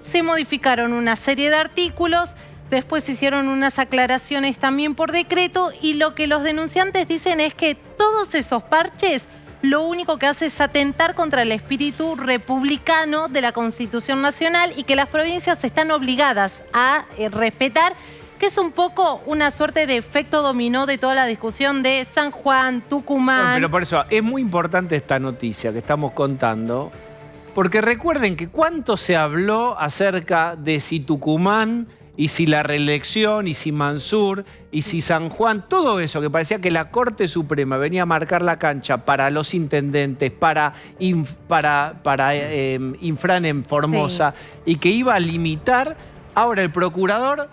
se modificaron una serie de artículos, después se hicieron unas aclaraciones también por decreto, y lo que los denunciantes dicen es que todos esos parches lo único que hace es atentar contra el espíritu republicano de la Constitución Nacional y que las provincias están obligadas a respetar, que es un poco una suerte de efecto dominó de toda la discusión de San Juan, Tucumán. Bueno, pero por eso es muy importante esta noticia que estamos contando, porque recuerden que cuánto se habló acerca de si Tucumán y si la reelección y si Mansur y si San Juan, todo eso que parecía que la Corte Suprema venía a marcar la cancha para los intendentes, para Infran en Formosa, sí, y que iba a limitar. Ahora el procurador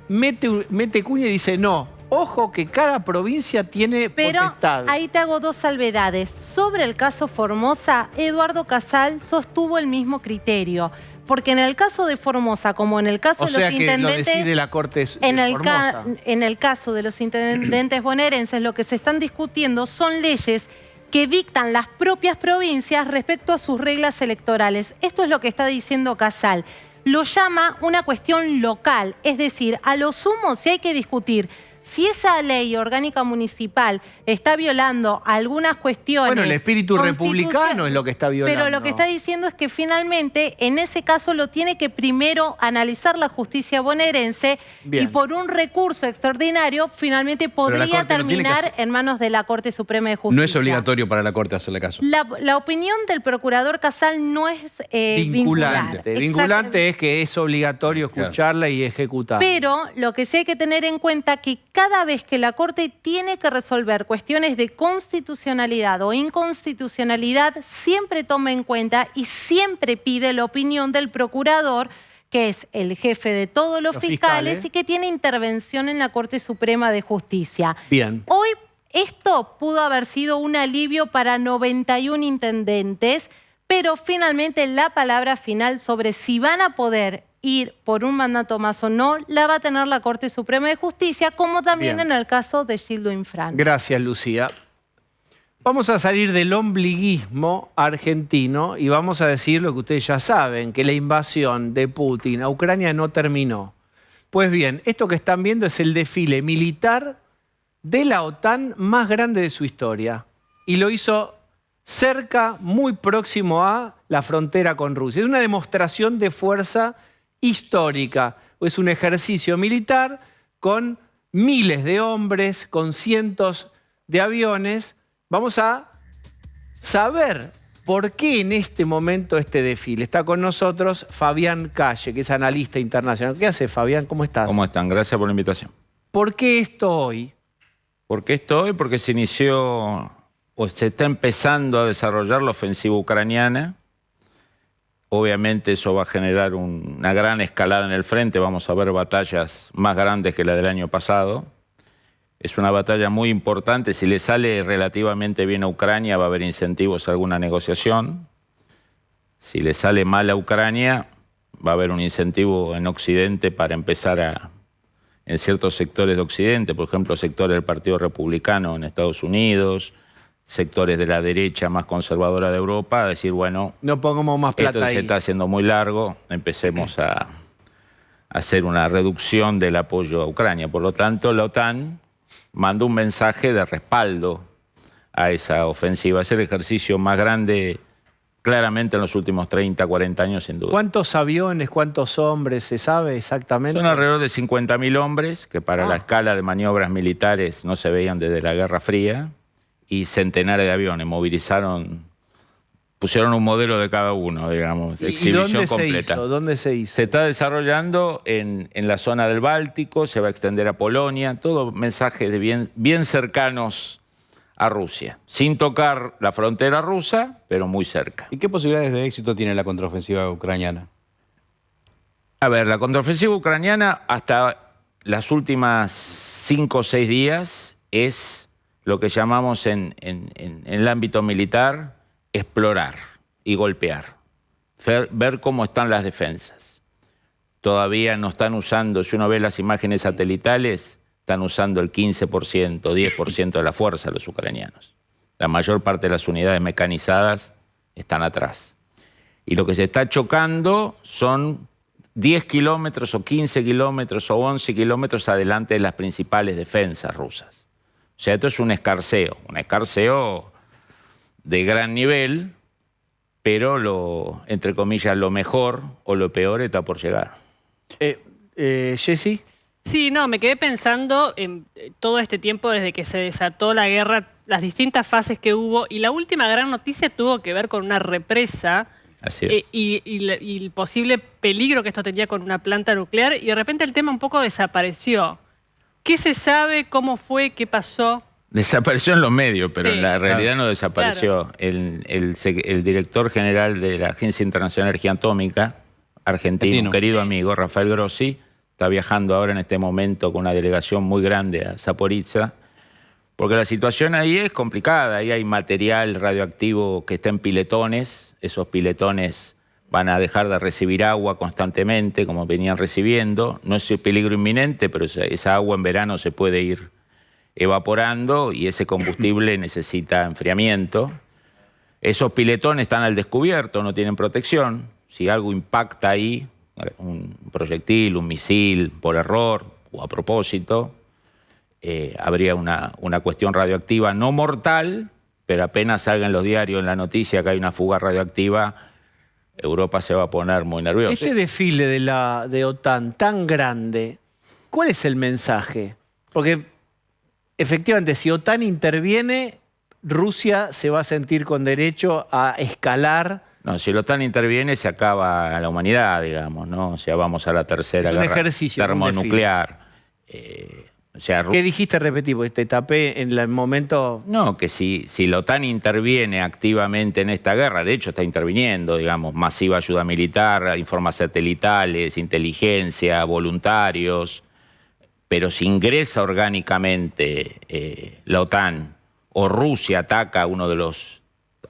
mete cuña y dice no, ojo que cada provincia tiene potestad. Pero ahí te hago dos salvedades. Sobre el caso Formosa, Eduardo Casal sostuvo el mismo criterio. Porque en el caso de Formosa, como en el caso de los intendentes... O sea que lo decide la Corte Formosa. En el caso de los intendentes bonaerenses, lo que se están discutiendo son leyes que dictan las propias provincias respecto a sus reglas electorales. Esto es lo que está diciendo Casal. Lo llama una cuestión local, es decir, a lo sumo, si hay que discutir si esa ley orgánica municipal está violando algunas cuestiones... Bueno, el espíritu republicano es lo que está violando. Pero lo que está diciendo es que finalmente, en ese caso, lo tiene que primero analizar la justicia bonaerense y por un recurso extraordinario, finalmente podría terminar en manos de la Corte Suprema de Justicia. No es obligatorio para la Corte hacerle caso. La opinión del procurador Casal no es vinculante. Vinculante es que es obligatorio escucharla y ejecutarla. Pero lo que sí hay que tener en cuenta que cada vez que la Corte tiene que resolver cuestiones de constitucionalidad o inconstitucionalidad, siempre toma en cuenta y siempre pide la opinión del procurador, que es el jefe de todos los fiscales y que tiene intervención en la Corte Suprema de Justicia. Bien. Hoy esto pudo haber sido un alivio para 91 intendentes, pero finalmente la palabra final sobre si van a poder ir por un mandato más o no, la va a tener la Corte Suprema de Justicia, como también en el caso de Gildo Infran. Gracias, Lucía. Vamos a salir del ombliguismo argentino y vamos a decir lo que ustedes ya saben, que la invasión de Putin a Ucrania no terminó. Pues bien, esto que están viendo es el desfile militar de la OTAN más grande de su historia. Y lo hizo cerca, muy próximo a la frontera con Rusia. Es una demostración de fuerza histórica. Es un ejercicio militar con miles de hombres, con cientos de aviones. Vamos a saber por qué en este momento este desfile. Está con nosotros Fabián Calle, que es analista internacional. ¿Qué hace, Fabián? ¿Cómo estás? ¿Cómo están? Gracias por la invitación. ¿Por qué esto hoy? ¿Por qué esto hoy? Porque se inició o se está empezando a desarrollar la ofensiva ucraniana. Obviamente eso va a generar una gran escalada en el frente. Vamos a ver batallas más grandes que la del año pasado. Es una batalla muy importante. Si le sale relativamente bien a Ucrania, va a haber incentivos a alguna negociación. Si le sale mal a Ucrania, va a haber un incentivo en Occidente para empezar en ciertos sectores de Occidente, por ejemplo, sectores del Partido Republicano en Estados Unidos, sectores de la derecha más conservadora de Europa, a decir, bueno, no pongamos más plata esto ahí. Se está haciendo muy largo, empecemos a hacer una reducción del apoyo a Ucrania. Por lo tanto, la OTAN mandó un mensaje de respaldo a esa ofensiva. Es el ejercicio más grande claramente en los últimos 30, 40 años, sin duda. ¿Cuántos aviones, cuántos hombres se sabe exactamente? Son alrededor de 50.000 hombres, que para la escala de maniobras militares no se veían desde la Guerra Fría, y centenares de aviones. Pusieron un modelo de cada uno, digamos, exhibición completa. ¿Dónde se hizo? Se está desarrollando en la zona del Báltico, se va a extender a Polonia, todo mensajes de bien cercanos a Rusia, sin tocar la frontera rusa, pero muy cerca. ¿Y qué posibilidades de éxito tiene la contraofensiva ucraniana? A ver, la contraofensiva ucraniana hasta las últimas 5 o 6 días es lo que llamamos en el ámbito militar explorar y golpear, ver cómo están las defensas. Todavía no están usando, si uno ve las imágenes satelitales, están usando el 15%, 10% de la fuerza los ucranianos. La mayor parte de las unidades mecanizadas están atrás. Y lo que se está chocando son 10 kilómetros o 15 kilómetros o 11 kilómetros adelante de las principales defensas rusas. O sea, esto es un escarceo de gran nivel, pero entre comillas, lo mejor o lo peor está por llegar. ¿Jessy? Sí, no, me quedé pensando en todo este tiempo desde que se desató la guerra, las distintas fases que hubo, y la última gran noticia tuvo que ver con una represa. Así es. Y el posible peligro que esto tenía con una planta nuclear, y de repente el tema un poco desapareció. ¿Qué se sabe? ¿Cómo fue? ¿Qué pasó? Desapareció en los medios, pero Sí, en la realidad claro. no desapareció. Claro. El director general de la Agencia Internacional de Energía Atómica, argentino, un querido amigo, Rafael Grossi, está viajando ahora en este momento con una delegación muy grande a Zaporizhzhia, porque la situación ahí es complicada. Ahí hay material radioactivo que está en piletones. Esos piletones van a dejar de recibir agua constantemente, como venían recibiendo. No es un peligro inminente, pero esa agua en verano se puede ir evaporando y ese combustible necesita enfriamiento. Esos piletones están al descubierto, no tienen protección. Si algo impacta ahí, un proyectil, un misil, por error o a propósito, habría una cuestión radioactiva no mortal, pero apenas salga en los diarios en la noticia que hay una fuga radioactiva, Europa se va a poner muy nerviosa. Este desfile de OTAN tan grande, ¿cuál es el mensaje? Porque efectivamente, si OTAN interviene, Rusia se va a sentir con derecho a escalar. No, si la OTAN interviene, se acaba la humanidad, digamos, ¿no? O sea, vamos a la tercera guerra termonuclear. O sea, ¿qué dijiste? Repetí, porque te tapé en el momento. No, que si la OTAN interviene activamente en esta guerra, de hecho está interviniendo, digamos, masiva ayuda militar, informes satelitales, inteligencia, voluntarios, pero si ingresa orgánicamente la OTAN o Rusia ataca a uno de los,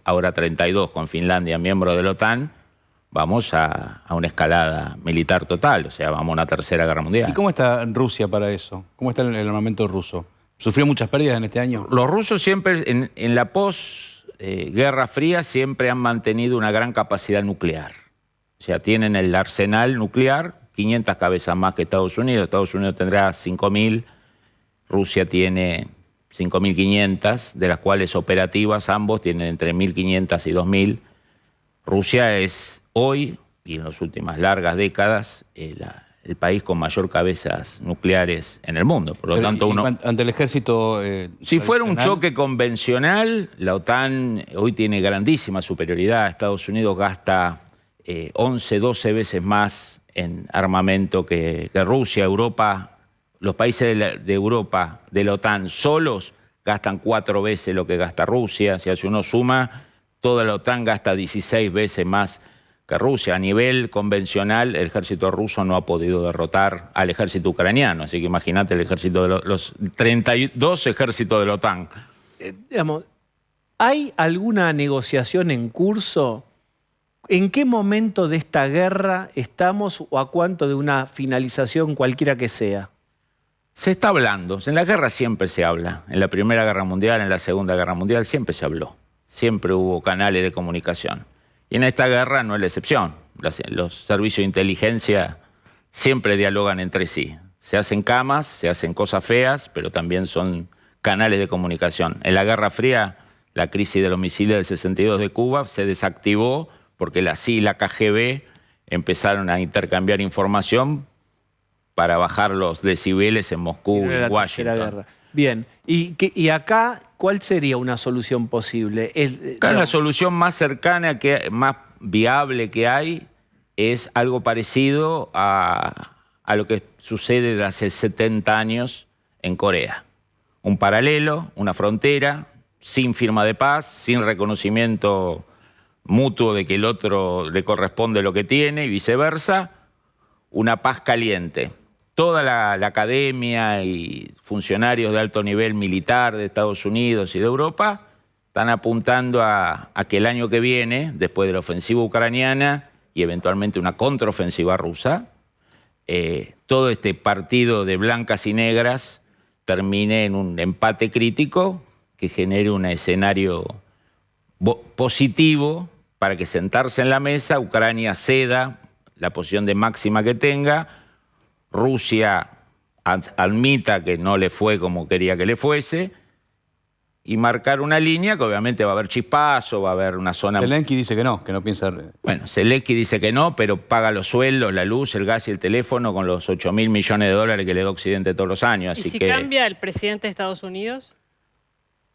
ahora 32 con Finlandia, miembros de la OTAN, vamos a una escalada militar total, o sea, vamos a una tercera guerra mundial. ¿Y cómo está Rusia para eso? ¿Cómo está el armamento ruso? ¿Sufrió muchas pérdidas en este año? Los rusos siempre, en la pos-Guerra Fría, siempre han mantenido una gran capacidad nuclear. O sea, tienen el arsenal nuclear, 500 cabezas más que Estados Unidos. Estados Unidos tendrá 5.000, Rusia tiene 5.500, de las cuales operativas ambos tienen entre 1.500 y 2.000. Rusia es hoy, y en las últimas largas décadas, el país con mayor cabezas nucleares en el mundo. Por lo tanto, ante el ejército si fuera un choque convencional, la OTAN hoy tiene grandísima superioridad. Estados Unidos gasta 11, 12 veces más en armamento que Rusia. Europa, los países de Europa, de la OTAN, solos gastan 4 veces lo que gasta Rusia. Si uno suma, toda la OTAN gasta 16 veces más que Rusia. A nivel convencional, el ejército ruso no ha podido derrotar al ejército ucraniano. Así que imagínate el ejército de los 32 ejércitos de la OTAN. Digamos, ¿hay alguna negociación en curso? ¿En qué momento de esta guerra estamos o a cuánto de una finalización cualquiera que sea? Se está hablando. En la guerra siempre se habla. En la Primera Guerra Mundial, en la Segunda Guerra Mundial, siempre se habló. Siempre hubo canales de comunicación. Y en esta guerra no es la excepción. Los servicios de inteligencia siempre dialogan entre sí. Se hacen camas, se hacen cosas feas, pero también son canales de comunicación. En la Guerra Fría, la crisis de los misiles del 62 de Cuba se desactivó porque la CIA y la KGB empezaron a intercambiar información para bajar los decibeles en Moscú y en Washington. Bien, ¿y acá cuál sería una solución posible? La solución más cercana, más viable que hay, es algo parecido a lo que sucede de hace 70 años en Corea. Un paralelo, una frontera, sin firma de paz, sin reconocimiento mutuo de que el otro le corresponde lo que tiene y viceversa, una paz caliente. Toda la academia y funcionarios de alto nivel militar de Estados Unidos y de Europa están apuntando a que el año que viene, después de la ofensiva ucraniana y eventualmente una contraofensiva rusa, todo este partido de blancas y negras termine en un empate crítico que genere un escenario positivo para que sentarse en la mesa, Ucrania ceda la posición de máxima que tenga, Rusia admita que no le fue como quería que le fuese y marcar una línea que obviamente va a haber chispazo, va a haber una zona... Zelensky dice que no piensa... Bueno, Zelensky dice que no, pero paga los sueldos, la luz, el gas y el teléfono con los 8.000 millones de dólares que le da Occidente todos los años. ¿Y así si que cambia el presidente de Estados Unidos?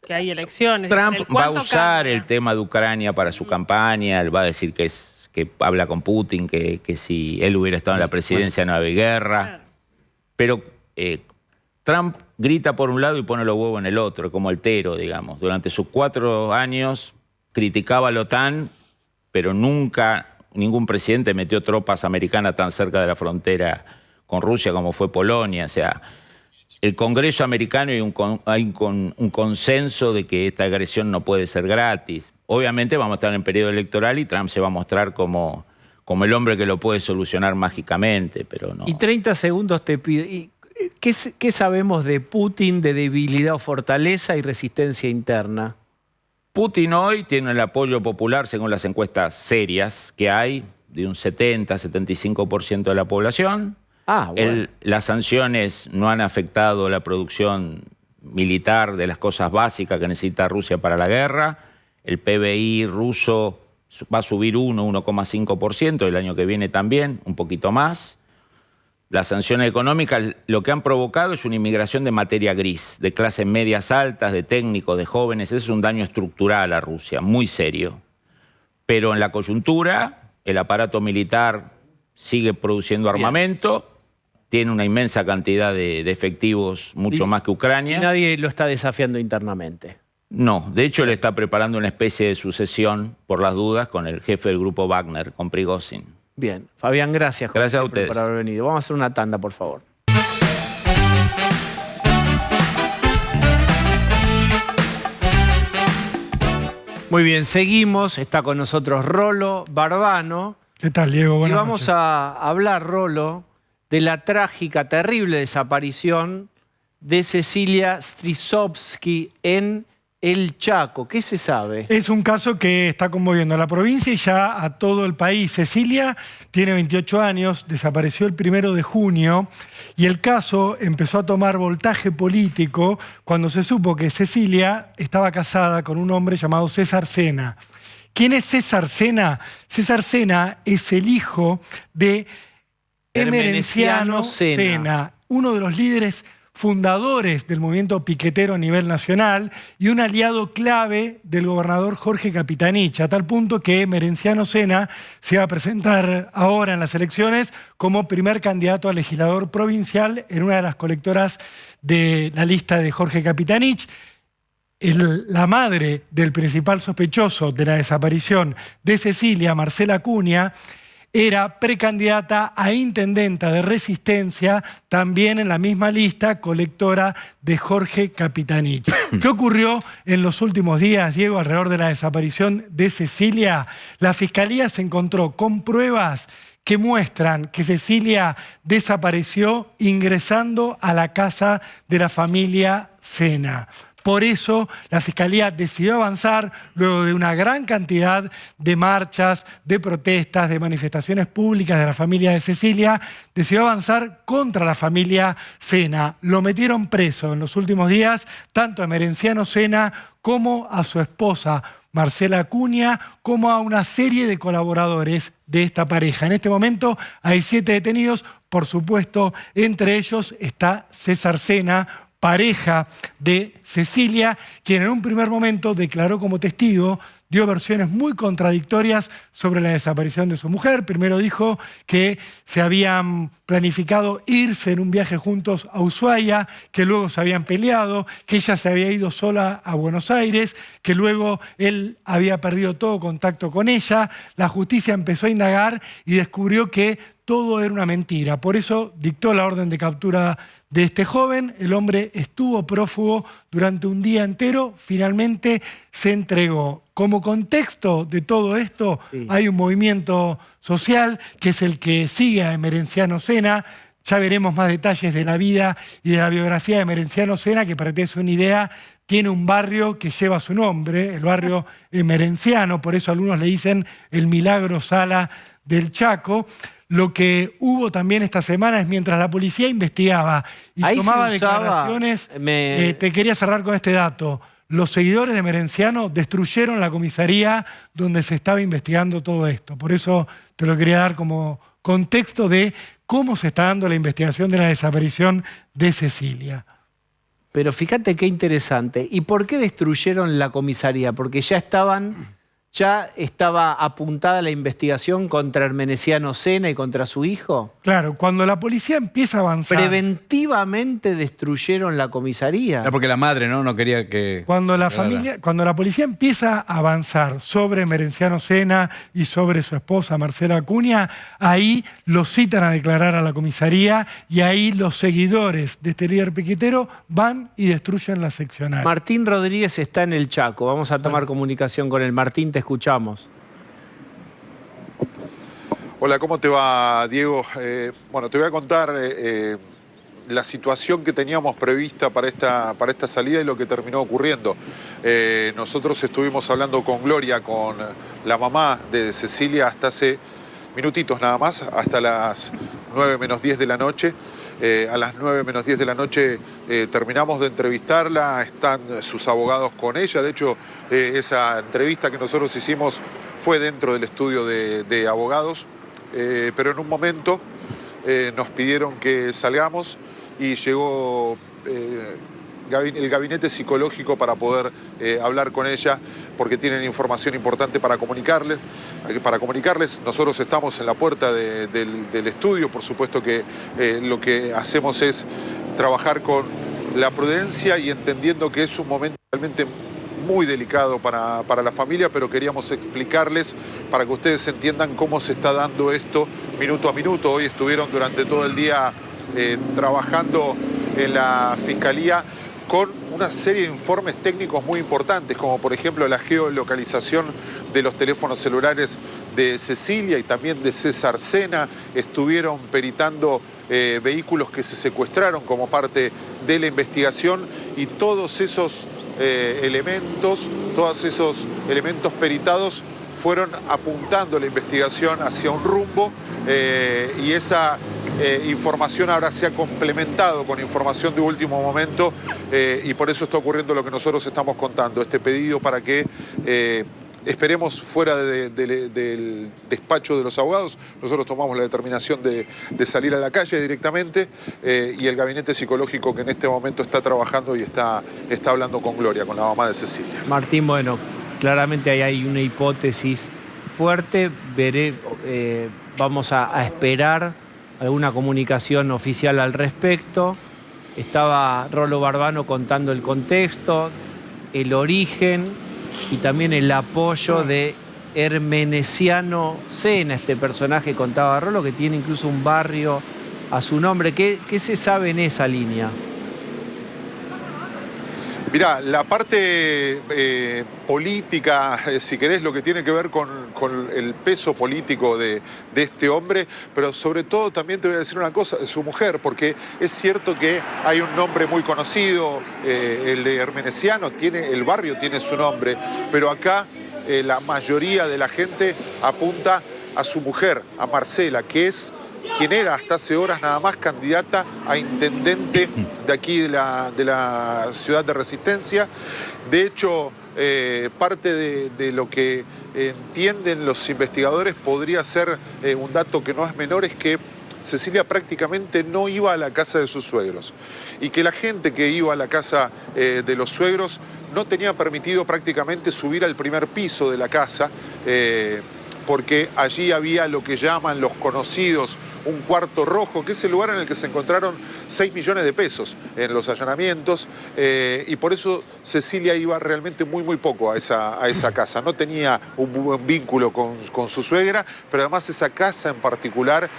Que hay elecciones. Trump va a usar cambia? el tema de Ucrania para su campaña, él va a decir que habla con Putin, que si él hubiera estado en la presidencia no había guerra. Claro. Pero Trump grita por un lado y pone los huevos en el otro, como altero, digamos. Durante sus 4 años criticaba a la OTAN, pero nunca ningún presidente metió tropas americanas tan cerca de la frontera con Rusia como fue Polonia. O sea, el Congreso americano hay un consenso de que esta agresión no puede ser gratis. Obviamente vamos a estar en periodo electoral y Trump se va a mostrar como el hombre que lo puede solucionar mágicamente, pero no. Y 30 segundos te pido. ¿Qué sabemos de Putin, de debilidad o fortaleza y resistencia interna? Putin hoy tiene el apoyo popular, según las encuestas serias que hay, de un 70-75% de la población. Bueno. Las sanciones no han afectado la producción militar de las cosas básicas que necesita Rusia para la guerra. El PBI ruso va a subir 1,5% el año que viene también, un poquito más. Las sanciones económicas lo que han provocado es una inmigración de materia gris, de clases medias altas, de técnicos, de jóvenes. Ese es un daño estructural a Rusia, muy serio. Pero en la coyuntura, el aparato militar sigue produciendo armamento, tiene una inmensa cantidad de efectivos, mucho más que Ucrania. Y nadie lo está desafiando internamente. No, de hecho él está preparando una especie de sucesión, por las dudas, con el jefe del grupo Wagner, con Prigozhin. Bien, Fabián, gracias. Gracias a ustedes por haber venido. Vamos a hacer una tanda, por favor. Muy bien, seguimos. Está con nosotros Rolo Barbano. ¿Qué tal, Diego? Buenas y vamos noches. a hablar, Rolo, de la trágica, terrible desaparición de Cecilia Strisovsky en El Chaco. ¿Qué se sabe? Es un caso que está conmoviendo a la provincia y ya a todo el país. Cecilia tiene 28 años, desapareció el 1 de junio y el caso empezó a tomar voltaje político cuando se supo que Cecilia estaba casada con un hombre llamado César Sena. ¿Quién es César Sena? César Sena es el hijo de Emerenciano Sena, uno de los líderes fundadores del movimiento piquetero a nivel nacional y un aliado clave del gobernador Jorge Capitanich, a tal punto que Emerenciano Sena se va a presentar ahora en las elecciones como primer candidato a legislador provincial en una de las colectoras de la lista de Jorge Capitanich. La madre del principal sospechoso de la desaparición de Cecilia, Marcela Acuña, era precandidata a intendenta de Resistencia, también en la misma lista, colectora de Jorge Capitanich. ¿Qué ocurrió en los últimos días, Diego, alrededor de la desaparición de Cecilia? La Fiscalía se encontró con pruebas que muestran que Cecilia desapareció ingresando a la casa de la familia Sena. Por eso la Fiscalía decidió avanzar luego de una gran cantidad de marchas, de protestas, de manifestaciones públicas de la familia de Cecilia, decidió avanzar contra la familia Sena. Lo metieron preso en los últimos días tanto a Emerenciano Sena como a su esposa Marcela Acuña, como a una serie de colaboradores de esta pareja. En este momento hay 7 detenidos, por supuesto, entre ellos está César Sena, pareja de Cecilia, quien en un primer momento declaró como testigo, dio versiones muy contradictorias sobre la desaparición de su mujer. Primero dijo que se habían planificado irse en un viaje juntos a Ushuaia, que luego se habían peleado, que ella se había ido sola a Buenos Aires, que luego él había perdido todo contacto con ella. La justicia empezó a indagar y descubrió que todo era una mentira. Por eso dictó la orden de captura de este joven. El hombre estuvo prófugo durante un día entero, finalmente se entregó. Como contexto de todo esto, hay un movimiento social que es el que sigue a Emerenciano Sena. Ya veremos más detalles de la vida y de la biografía de Emerenciano Sena, que para que te des una idea, tiene un barrio que lleva su nombre, el barrio Emerenciano, por eso algunos le dicen el Milagro Sala del Chaco. Lo que hubo también esta semana es mientras la policía investigaba y tomaba declaraciones, te quería cerrar con este dato. Los seguidores de Emerenciano destruyeron la comisaría donde se estaba investigando todo esto. Por eso te lo quería dar como contexto de cómo se está dando la investigación de la desaparición de Cecilia. Pero fíjate qué interesante. ¿Y por qué destruyeron la comisaría? Porque ya estaba apuntada la investigación contra Emerenciano Sena y contra su hijo. Claro, cuando la policía empieza a avanzar... Preventivamente destruyeron la comisaría. Era porque la madre no quería que... Cuando la policía empieza a avanzar sobre Emerenciano Sena y sobre su esposa Marcela Acuña, ahí los citan a declarar a la comisaría y ahí los seguidores de este líder piquetero van y destruyen la seccional. Martín Rodríguez está en el Chaco. Vamos a tomar comunicación con él. Martín, te escuchamos. Hola, ¿cómo te va, Diego? Bueno, te voy a contar la situación que teníamos prevista para esta salida y lo que terminó ocurriendo. Nosotros estuvimos hablando con Gloria, con la mamá de Cecilia, hasta hace minutitos nada más, hasta las 9 menos 10 de la noche. A las 9 menos 10 de la noche terminamos de entrevistarla, están sus abogados con ella. De hecho, esa entrevista que nosotros hicimos fue dentro del estudio de abogados, pero en un momento nos pidieron que salgamos y llegó el gabinete psicológico para poder hablar con ella, porque tienen información importante para comunicarles. Nosotros estamos en la puerta del estudio, por supuesto que lo que hacemos es trabajar con la prudencia y entendiendo que es un momento realmente muy delicado para la familia, pero queríamos explicarles para que ustedes entiendan cómo se está dando esto minuto a minuto. Hoy estuvieron durante todo el día trabajando en la Fiscalía con una serie de informes técnicos muy importantes, como por ejemplo la geolocalización de los teléfonos celulares de Cecilia y también de César Sena. Estuvieron peritando vehículos que se secuestraron como parte de la investigación, y todos esos elementos peritados fueron apuntando la investigación hacia un rumbo, y esa información ahora se ha complementado con información de último momento, y por eso está ocurriendo lo que nosotros estamos contando, este pedido para que esperemos fuera del despacho de los abogados. Nosotros tomamos la determinación de salir a la calle directamente, y el gabinete psicológico que en este momento está trabajando y está hablando con Gloria, con la mamá de Cecilia. Martín, bueno, claramente ahí hay una hipótesis fuerte. Vamos a esperar alguna comunicación oficial al respecto. Estaba Rolo Barbano contando el contexto, el origen y también el apoyo de Hermenesiano Sena, este personaje, contaba Rolo, que tiene incluso un barrio a su nombre. ¿Qué se sabe en esa línea? Mirá, la parte política, si querés, lo que tiene que ver con el peso político de este hombre, pero sobre todo también te voy a decir una cosa, de su mujer, porque es cierto que hay un nombre muy conocido, el de Hermenesiano, el barrio tiene su nombre, pero acá la mayoría de la gente apunta a su mujer, a Marcela, que es quien era hasta hace horas nada más candidata a intendente de aquí de la ciudad de Resistencia. De hecho, parte de lo que entienden los investigadores podría ser un dato que no es menor, es que Cecilia prácticamente no iba a la casa de sus suegros, y que la gente que iba a la casa de los suegros no tenía permitido prácticamente subir al primer piso de la casa, porque allí había lo que llaman los conocidos un cuarto rojo, que es el lugar en el que se encontraron 6 millones de pesos en los allanamientos, y por eso Cecilia iba realmente muy poco a esa casa. No tenía un buen vínculo con su suegra, pero además esa casa en particular,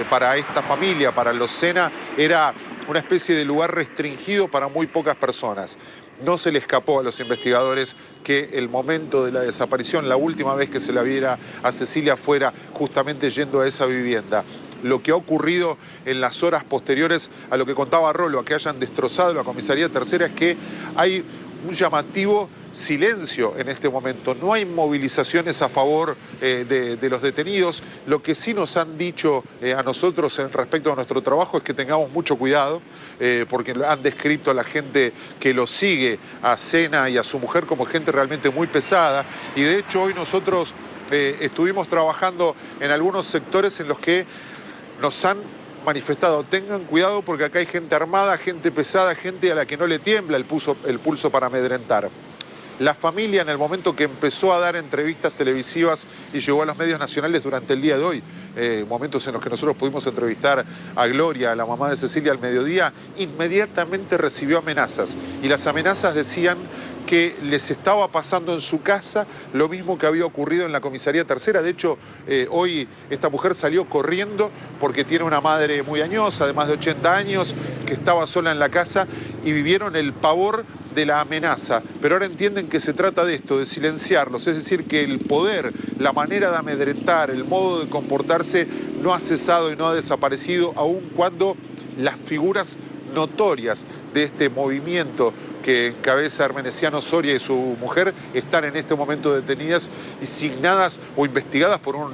para esta familia, para los Sena, era una especie de lugar restringido para muy pocas personas. No se le escapó a los investigadores que el momento de la desaparición, la última vez que se la viera a Cecilia, fuera justamente yendo a esa vivienda. Lo que ha ocurrido en las horas posteriores a lo que contaba Rolo, a que hayan destrozado la comisaría tercera, es que hay un llamativo silencio en este momento. No hay movilizaciones a favor de los detenidos. Lo que sí nos han dicho a nosotros respecto a nuestro trabajo es que tengamos mucho cuidado, porque han descrito a la gente que lo sigue, a Sena y a su mujer, como gente realmente muy pesada. Y de hecho hoy nosotros estuvimos trabajando en algunos sectores en los que nos han manifestado: tengan cuidado porque acá hay gente armada, gente pesada, gente a la que no le tiembla el pulso para amedrentar. La familia, en el momento que empezó a dar entrevistas televisivas y llegó a los medios nacionales durante el día de hoy, momentos en los que nosotros pudimos entrevistar a Gloria, a la mamá de Cecilia, al mediodía, inmediatamente recibió amenazas. Y las amenazas decían que les estaba pasando en su casa lo mismo que había ocurrido en la comisaría tercera. De hecho, hoy esta mujer salió corriendo porque tiene una madre muy añosa, de más de 80 años, que estaba sola en la casa, y vivieron el pavor de la amenaza, pero ahora entienden que se trata de esto, de silenciarlos, es decir, que el poder, la manera de amedrentar, el modo de comportarse no ha cesado y no ha desaparecido, aun cuando las figuras notorias de este movimiento que encabeza Hermenesiano Soria y su mujer están en este momento detenidas y signadas o investigadas por un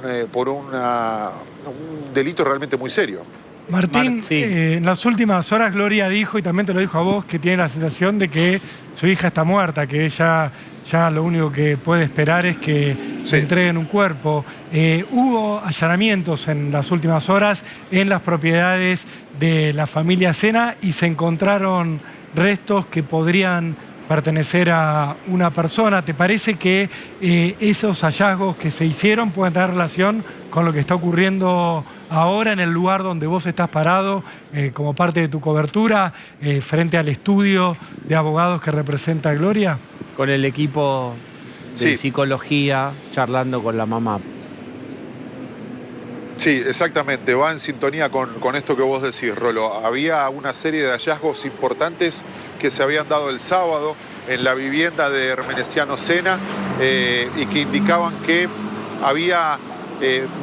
delito realmente muy serio. Martín, Sí. en las últimas horas Gloria dijo, y también te lo dijo a vos, que tiene la sensación de que su hija está muerta, que ella ya lo único que puede esperar es que Sí. le entreguen un cuerpo. Hubo allanamientos en las últimas horas en las propiedades de la familia Sena y se encontraron restos que podrían pertenecer a una persona. ¿Te parece que esos hallazgos que se hicieron pueden tener relación con lo que está ocurriendo ahora en el lugar donde vos estás parado como parte de tu cobertura frente al estudio de abogados que representa Gloria? Con el equipo de Sí. psicología, charlando con la mamá. Sí, exactamente, va en sintonía con esto que vos decís, Rolo. Había una serie de hallazgos importantes que se habían dado el sábado en la vivienda de Hermenesiano Sena y que indicaban que había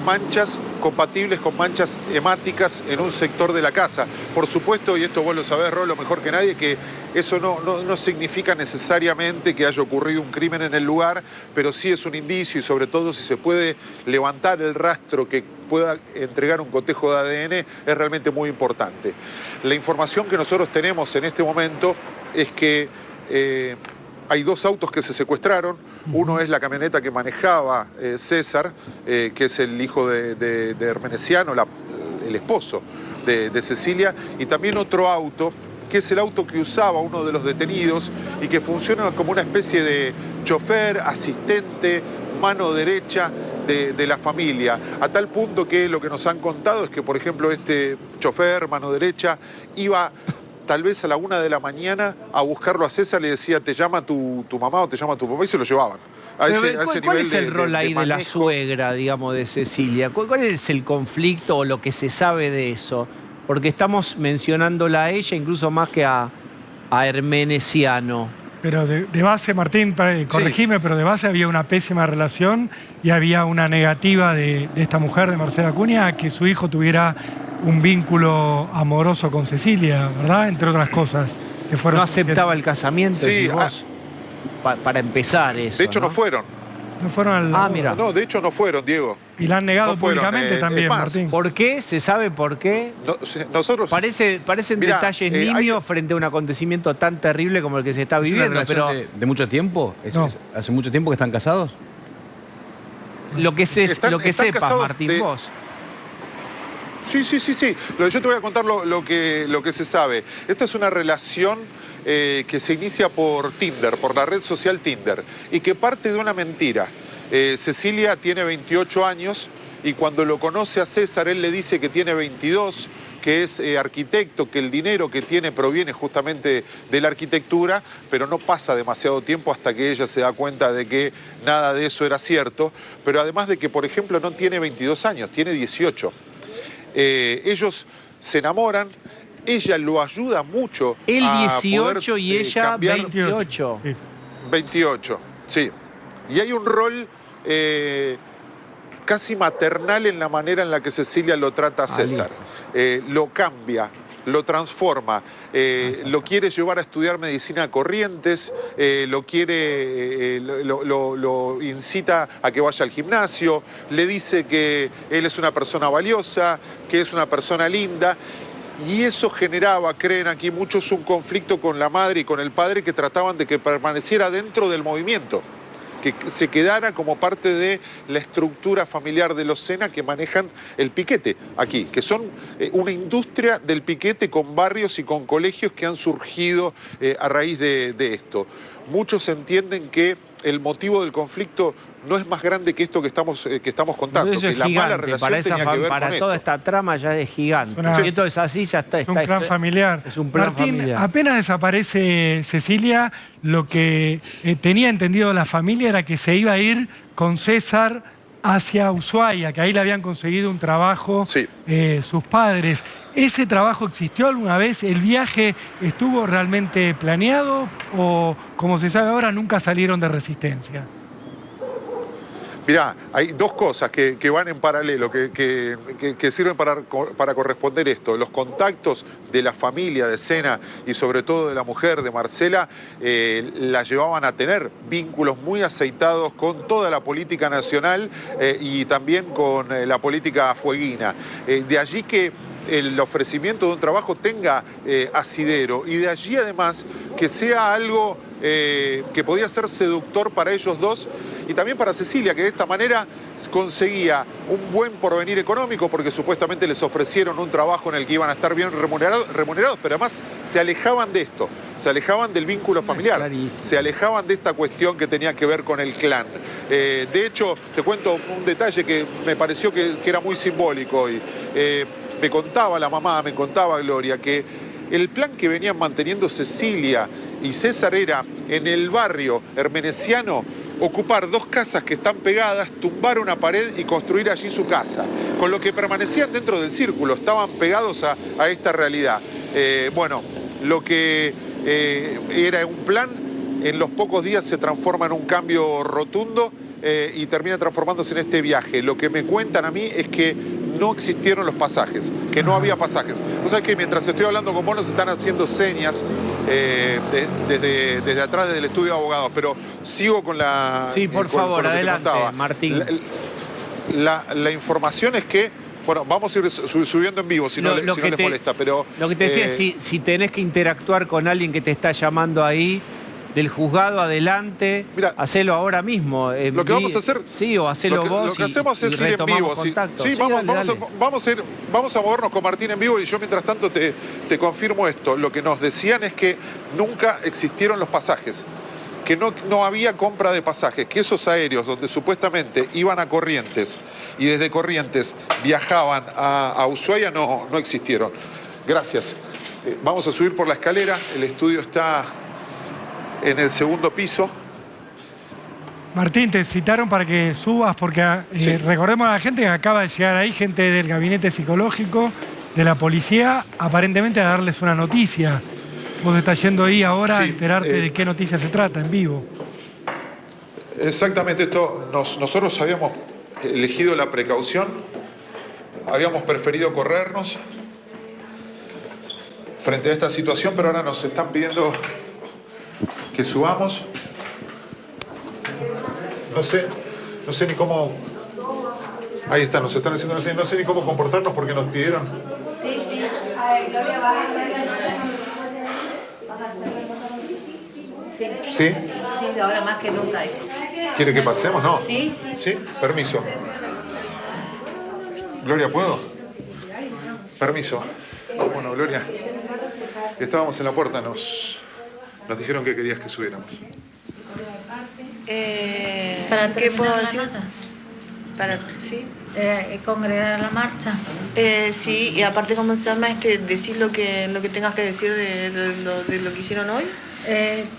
manchas compatibles con manchas hemáticas en un sector de la casa. Por supuesto, y esto vos lo sabés, Rolo, mejor que nadie, que eso no significa necesariamente que haya ocurrido un crimen en el lugar, pero sí es un indicio y sobre todo si se puede levantar el rastro que pueda entregar un cotejo de ADN es realmente muy importante. La información que nosotros tenemos en este momento es que hay dos autos que se secuestraron. Uno es la camioneta que manejaba César, que es el hijo de Hermenesiano, el esposo de Cecilia, y también otro auto, que es el auto que usaba uno de los detenidos y que funciona como una especie de chofer, asistente, mano derecha de la familia, a tal punto que lo que nos han contado es que, por ejemplo, este chofer, mano derecha, iba tal vez a la 1 de la mañana a buscarlo a César, le decía, te llama tu mamá o te llama tu papá, y se lo llevaban. ¿Cuál es el rol ahí de la suegra, digamos, de Cecilia? ¿Cuál es el conflicto o lo que se sabe de eso? Porque estamos mencionándola a ella incluso más que a Hermenesiano. Pero de base, Martín, corregime, pero de base había una pésima relación y había una negativa de esta mujer, de Marcela Acuña, a que su hijo tuviera un vínculo amoroso con Cecilia, ¿verdad? Entre otras cosas que fueron... No aceptaba el casamiento, Sí, decís vos. Para empezar eso. De hecho, no fueron. No fueron al... Mira. No, de hecho no fueron, Diego. Y la han negado No fueron, públicamente también, es más, Martín. ¿Por qué? ¿Se sabe por qué? Nosotros... Parecen Mirá, detalles hay nimios frente a un acontecimiento tan terrible como el que se está ¿Es una viviendo, relación pero de mucho tiempo? No. ¿Hace mucho tiempo que están casados? lo que Están sepas, casados Martín, vos. Sí. Yo te voy a contar lo que se sabe. Esta es una relación que se inicia por Tinder, por la red social Tinder, y que parte de una mentira. Cecilia tiene 28 años y cuando lo conoce a César, él le dice que tiene 22, que es arquitecto, que el dinero que tiene proviene justamente de la arquitectura, pero no pasa demasiado tiempo hasta que ella se da cuenta de que nada de eso era cierto, pero además de que, por ejemplo, no tiene 22 años, tiene 18. Ellos se enamoran, ella lo ayuda mucho. Él a 18 poder, y ella cambiar. 28. Sí. 28, sí. Y hay un rol casi maternal en la manera en la que Cecilia lo trata a César. Lo cambia, lo transforma, lo quiere llevar a estudiar medicina a Corrientes, lo incita a que vaya al gimnasio, le dice que él es una persona valiosa, que es una persona linda. Y eso generaba, creen aquí muchos, un conflicto con la madre y con el padre que trataban de que permaneciera dentro del movimiento, que se quedara como parte de la estructura familiar de los Sena que manejan el piquete aquí, que son una industria del piquete con barrios y con colegios que han surgido a raíz de esto. Muchos entienden que el motivo del conflicto no es más grande que esto que estamos contando, Eso que es la mala gigante, relación para, tenía que ver para con toda esto. esta trama ya es gigante. Es una- Si esto es así, ya está. Es un clan familiar. Es un plan Martín, familiar. apenas desaparece Cecilia, lo que tenía entendido la familia era que se iba a ir con César hacia Ushuaia, que ahí le habían conseguido un trabajo Sí. sus padres. ¿Ese trabajo existió alguna vez? ¿El viaje estuvo realmente planeado o, como se sabe ahora, nunca salieron de Resistencia? Mirá, hay dos cosas que van en paralelo, que sirven para corresponder esto. Los contactos de la familia de Sena y sobre todo de la mujer de Marcela la llevaban a tener vínculos muy aceitados con toda la política nacional y también con la política fueguina. De allí que el ofrecimiento de un trabajo tenga asidero, y de allí además que sea algo que podía ser seductor para ellos dos y también para Cecilia, que de esta manera conseguía un buen porvenir económico porque supuestamente les ofrecieron un trabajo en el que iban a estar bien remunerados, pero además se alejaban de esto, se alejaban del vínculo familiar, se alejaban de esta cuestión que tenía que ver con el clan. De hecho, te cuento un detalle que me pareció que era muy simbólico y me contaba la mamá, me contaba Gloria, que el plan que venían manteniendo Cecilia y César era en el barrio hermenesiano ocupar 2 casas que están pegadas, tumbar una pared y construir allí su casa, con lo que permanecían dentro del círculo, estaban pegados a esta realidad. Bueno, lo que era un plan, en los pocos días se transforma en un cambio rotundo y termina transformándose en este viaje. Lo que me cuentan a mí es que no existieron los pasajes, que no había pasajes. ¿No sabes que mientras estoy hablando con vos nos están haciendo señas desde atrás del estudio de abogados? Pero sigo con la... Sí, por favor, adelante, Martín. La información es que, bueno, vamos a ir subiendo en vivo si no les molesta, pero... Lo que te decía es, si tenés que interactuar con alguien que te está llamando ahí, del juzgado, adelante, mirá, hacelo ahora mismo. Lo que vamos a hacer... Sí, o hacelo vos. Lo que hacemos es ir en vivo. Sí, vamos a movernos con Martín en vivo y yo mientras tanto te confirmo esto. Lo que nos decían es que nunca existieron los pasajes, que no había compra de pasajes, que esos aéreos donde supuestamente iban a Corrientes y desde Corrientes viajaban a Ushuaia no existieron. Gracias. Vamos a subir por la escalera. El estudio está en el 2.º piso. Martín, te citaron para que subas porque sí, recordemos a la gente que acaba de llegar ahí, gente del gabinete psicológico, de la policía, aparentemente a darles una noticia. Vos estás yendo ahí ahora a enterarte de qué noticia se trata en vivo. Exactamente esto. Nosotros habíamos elegido la precaución, habíamos preferido corrernos frente a esta situación, pero ahora nos están pidiendo que subamos. No sé ni cómo... Ahí está, nos están haciendo una señal. No sé ni cómo comportarnos porque nos pidieron... Sí. A ver, Gloria, ¿vas a hacer la nota? ¿Sí? Sí, ahora más que nunca. ¿Quiere que pasemos? No. Sí. ¿Sí? Permiso. Gloria, ¿puedo? Permiso. Bueno, Gloria, estábamos en la puerta, nos dijeron que querías que subiéramos. ¿Qué puedo decir? ¿Sí? Congregar la marcha. Sí, y aparte, ¿cómo se llama? Decir lo que tengas que decir de lo que hicieron hoy.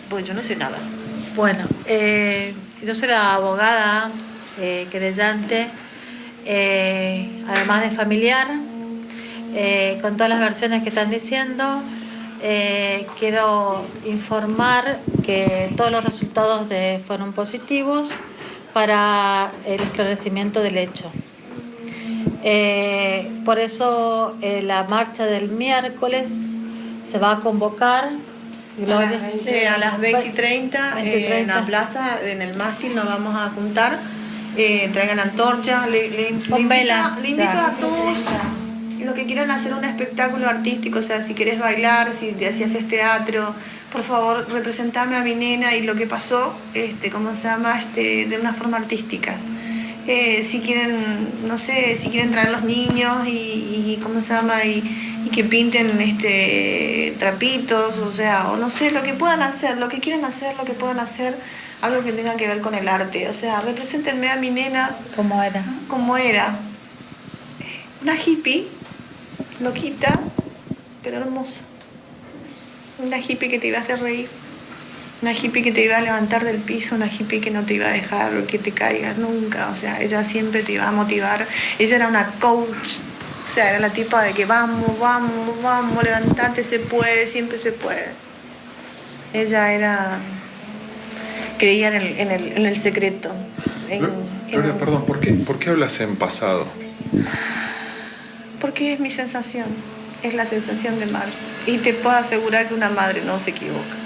Pues yo no sé nada. Bueno, yo soy la abogada querellante, además de familiar, con todas las versiones que están diciendo. Quiero informar que todos los resultados fueron positivos para el esclarecimiento del hecho. Por eso la marcha del miércoles se va a convocar. A las 20:30 en la plaza, en el mástil nos vamos a juntar. Traigan antorchas, con velas. Le invito a todos los que quieran hacer un espectáculo artístico, o sea, si querés bailar, si haces teatro, por favor, representame a mi nena y lo que pasó, ¿cómo se llama? De una forma artística. Si quieren, no sé, si quieren traer los niños y ¿cómo se llama? Y que pinten trapitos, o sea, o no sé, lo que puedan hacer, lo que quieran hacer, lo que puedan hacer, algo que tenga que ver con el arte. O sea, represéntenme a mi nena. ¿Cómo era? Como era. Una hippie, loquita, pero hermosa. Una hippie que te iba a hacer reír. Una hippie que te iba a levantar del piso, una hippie que no te iba a dejar que te caigas nunca. O sea, ella siempre te iba a motivar. Ella era una coach. O sea, era la tipa de que vamos, levantate, se puede, siempre se puede. Ella creía en el secreto. Gloria, perdón, ¿por qué hablas en pasado? Porque es mi sensación, es la sensación de madre. Y te puedo asegurar que una madre no se equivoca.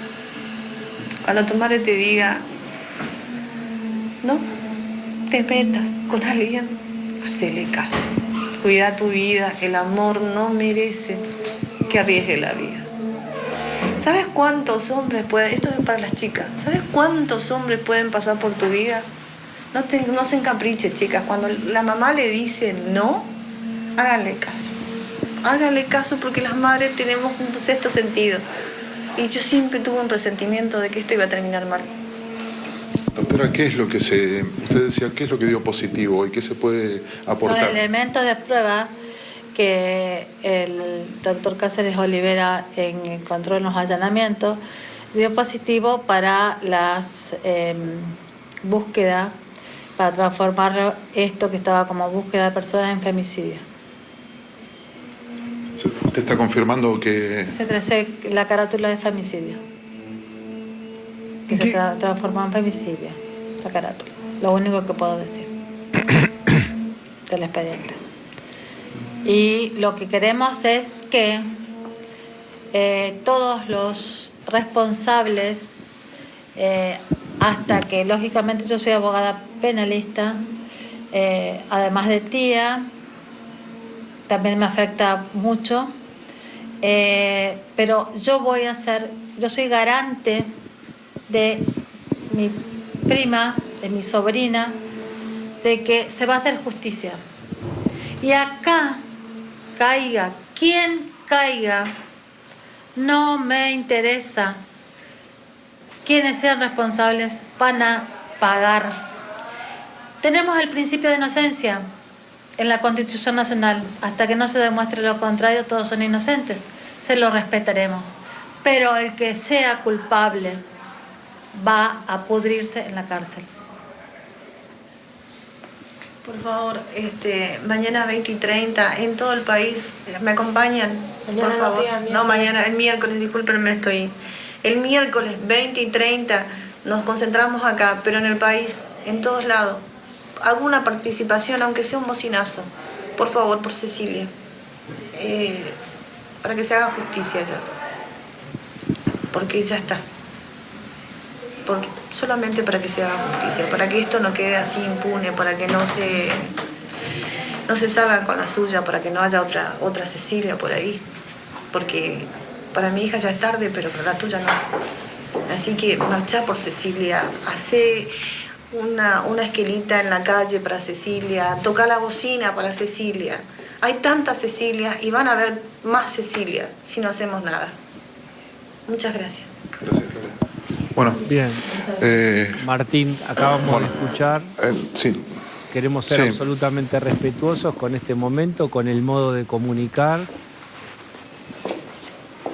Cuando tu madre te diga, no te metas con alguien, hacele caso. cuida tu vida, el amor no merece que arriesgue la vida. ¿Sabes cuántos hombres pueden, esto es para las chicas, ¿sabes cuántos hombres pueden pasar por tu vida? No se encapriche, chicas, cuando la mamá le dice no, háganle caso. Háganle caso porque las madres tenemos un sexto sentido. Y yo siempre tuve un presentimiento de que esto iba a terminar mal. Doctora, ¿qué es lo que usted decía, qué es lo que dio positivo y qué se puede aportar? Los elementos de prueba que el doctor Cáceres Olivera encontró en los allanamientos dio positivo para las búsquedas, para transformar esto que estaba como búsqueda de personas en femicidio. ¿Usted está confirmando que...? Se trace la carátula de femicidio. Que se transformó en femicidio, la carátula. Lo único que puedo decir del expediente. Y lo que queremos es que todos los responsables, hasta que lógicamente yo soy abogada penalista, además de tía, también me afecta mucho, pero yo soy garante de mi prima, de mi sobrina, de que se va a hacer justicia. Y acá, caiga quien caiga, no me interesa quienes sean responsables, van a pagar. Tenemos el principio de inocencia en la Constitución Nacional. Hasta que no se demuestre lo contrario, todos son inocentes. Se lo respetaremos. Pero el que sea culpable va a pudrirse en la cárcel. Por favor, mañana 20 y 30, en todo el país, ¿me acompañan? Mañana por favor. No, mañana, el miércoles, discúlpenme, el miércoles 20 y 30 nos concentramos acá, pero en el país, en todos lados. Alguna participación, aunque sea un bocinazo. Por favor, por Cecilia. Para que se haga justicia ya. Porque ya está. Solamente para que se haga justicia, para que esto no quede así impune, para que no se salga con la suya, para que no haya otra Cecilia por ahí. Porque para mi hija ya es tarde, pero para la tuya no. Así que marchá por Cecilia, hacé una esquelita en la calle para Cecilia, toca la bocina para Cecilia. Hay tantas Cecilias y van a haber más Cecilia si no hacemos nada. Muchas gracias. Gracias, Gloria. Bueno, bien. Martín, acabamos de escuchar. Sí. Queremos ser absolutamente respetuosos con este momento, con el modo de comunicar,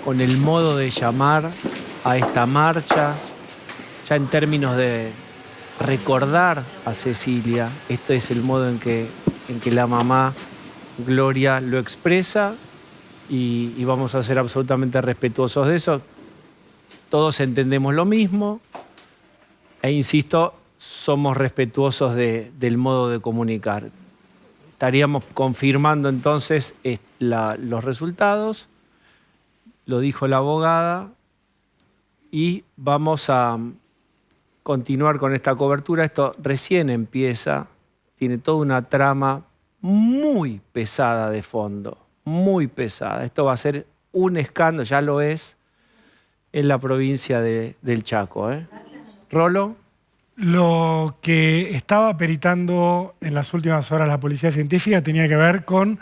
con el modo de llamar a esta marcha, ya en términos de recordar a Cecilia. Este es el modo en que la mamá Gloria lo expresa y vamos a ser absolutamente respetuosos de eso. Todos entendemos lo mismo e insisto, somos respetuosos del modo de comunicar. Estaríamos confirmando entonces los resultados, lo dijo la abogada, y vamos a continuar con esta cobertura. Esto recién empieza, tiene toda una trama muy pesada de fondo, muy pesada. Esto va a ser un escándalo, ya lo es, en la provincia del Chaco. Rolo. Lo que estaba peritando en las últimas horas la policía científica tenía que ver con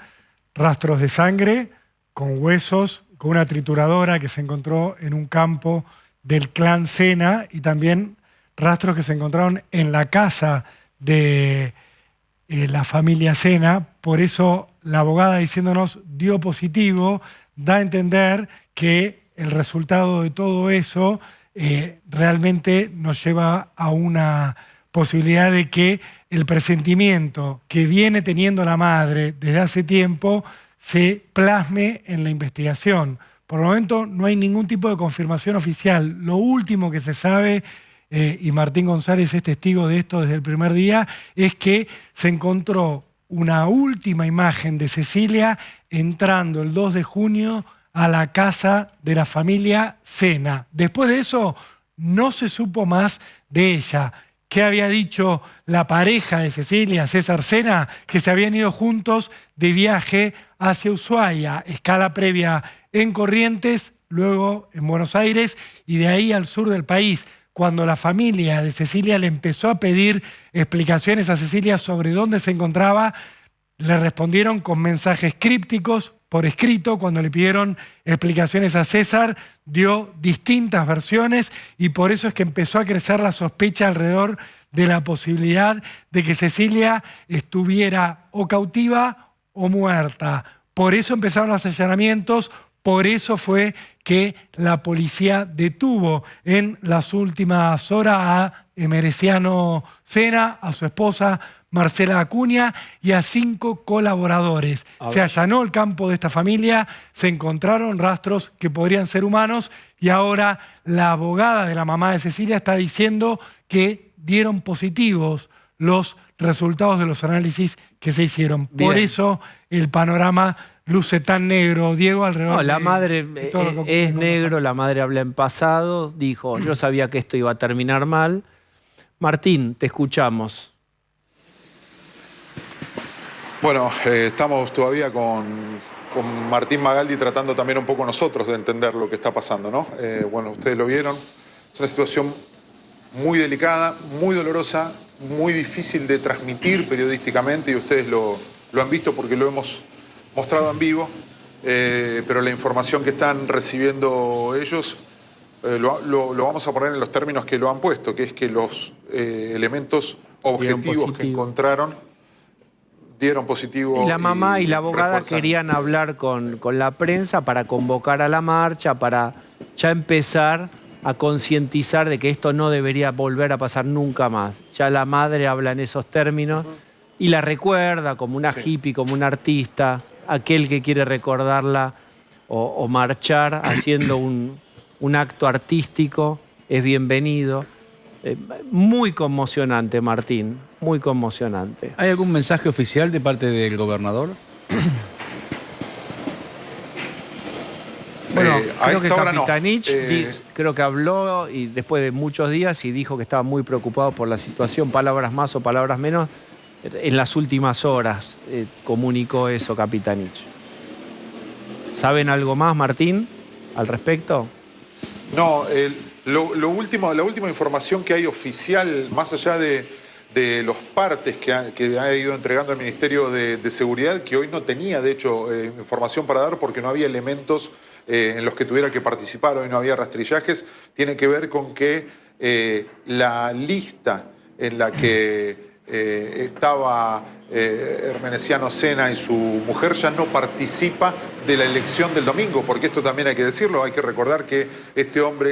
rastros de sangre, con huesos, con una trituradora que se encontró en un campo del clan Sena y también rastros que se encontraron en la casa de la familia Sena. Por eso la abogada diciéndonos dio positivo, da a entender que el resultado de todo eso realmente nos lleva a una posibilidad de que el presentimiento que viene teniendo la madre desde hace tiempo se plasme en la investigación. Por el momento no hay ningún tipo de confirmación oficial. Lo último que se sabe, y Martín González es testigo de esto desde el primer día, es que se encontró una última imagen de Cecilia entrando el 2 de junio a la casa de la familia Sena. Después de eso no se supo más de ella. qué había dicho la pareja de Cecilia, César Sena, que se habían ido juntos de viaje hacia Ushuaia, escala previa en Corrientes, luego en Buenos Aires y de ahí al sur del país. Cuando la familia de Cecilia le empezó a pedir explicaciones a Cecilia sobre dónde se encontraba, le respondieron con mensajes crípticos por escrito. Cuando le pidieron explicaciones a César, dio distintas versiones y por eso es que empezó a crecer la sospecha alrededor de la posibilidad de que Cecilia estuviera o cautiva o muerta. Por eso empezaron los allanamientos, por eso fue que la policía detuvo en las últimas horas a Emereciano Sena, a su esposa Marcela Acuña y a 5 colaboradores. Se allanó el campo de esta familia, se encontraron rastros que podrían ser humanos y ahora la abogada de la mamá de Cecilia está diciendo que dieron positivos los resultados de los análisis que se hicieron. Por eso el panorama luce tan negro, Diego, alrededor no, la de madre todo lo que es negro, la madre habla en pasado, dijo, yo sabía que esto iba a terminar mal. Martín, te escuchamos. Bueno, estamos todavía con Martín Magaldi tratando también un poco nosotros de entender lo que está pasando, ¿no? Bueno, ustedes lo vieron, es una situación muy delicada, muy dolorosa, muy difícil de transmitir periodísticamente y ustedes lo han visto porque lo hemos mostrado en vivo, pero la información que están recibiendo ellos lo vamos a poner en los términos que lo han puesto, que es que los elementos objetivos que encontraron dieron positivo. Y la mamá y la abogada refuerzan. querían hablar con la prensa para convocar a la marcha, para ya empezar a concientizar de que esto no debería volver a pasar nunca más. Ya la madre habla en esos términos y la recuerda como una hippie, como una artista, aquel que quiere recordarla o marchar haciendo un acto artístico es bienvenido. Muy conmocionante, Martín, muy conmocionante. ¿Hay algún mensaje oficial de parte del gobernador? Bueno, creo que esta hora Capitanich no. creo que habló y después de muchos días y dijo que estaba muy preocupado por la situación, palabras más o palabras menos. En las últimas horas comunicó eso Capitanich. ¿Saben algo más, Martín, al respecto? No, la última información que hay oficial, más allá de los partes que ha ido entregando el Ministerio de Seguridad, que hoy no tenía, de hecho, información para dar porque no había elementos en los que tuviera que participar, hoy no había rastrillajes, tiene que ver con que la lista en la que estaba Emereciano Sena y su mujer ya no participa de la elección del domingo, porque esto también hay que decirlo, hay que recordar que este hombre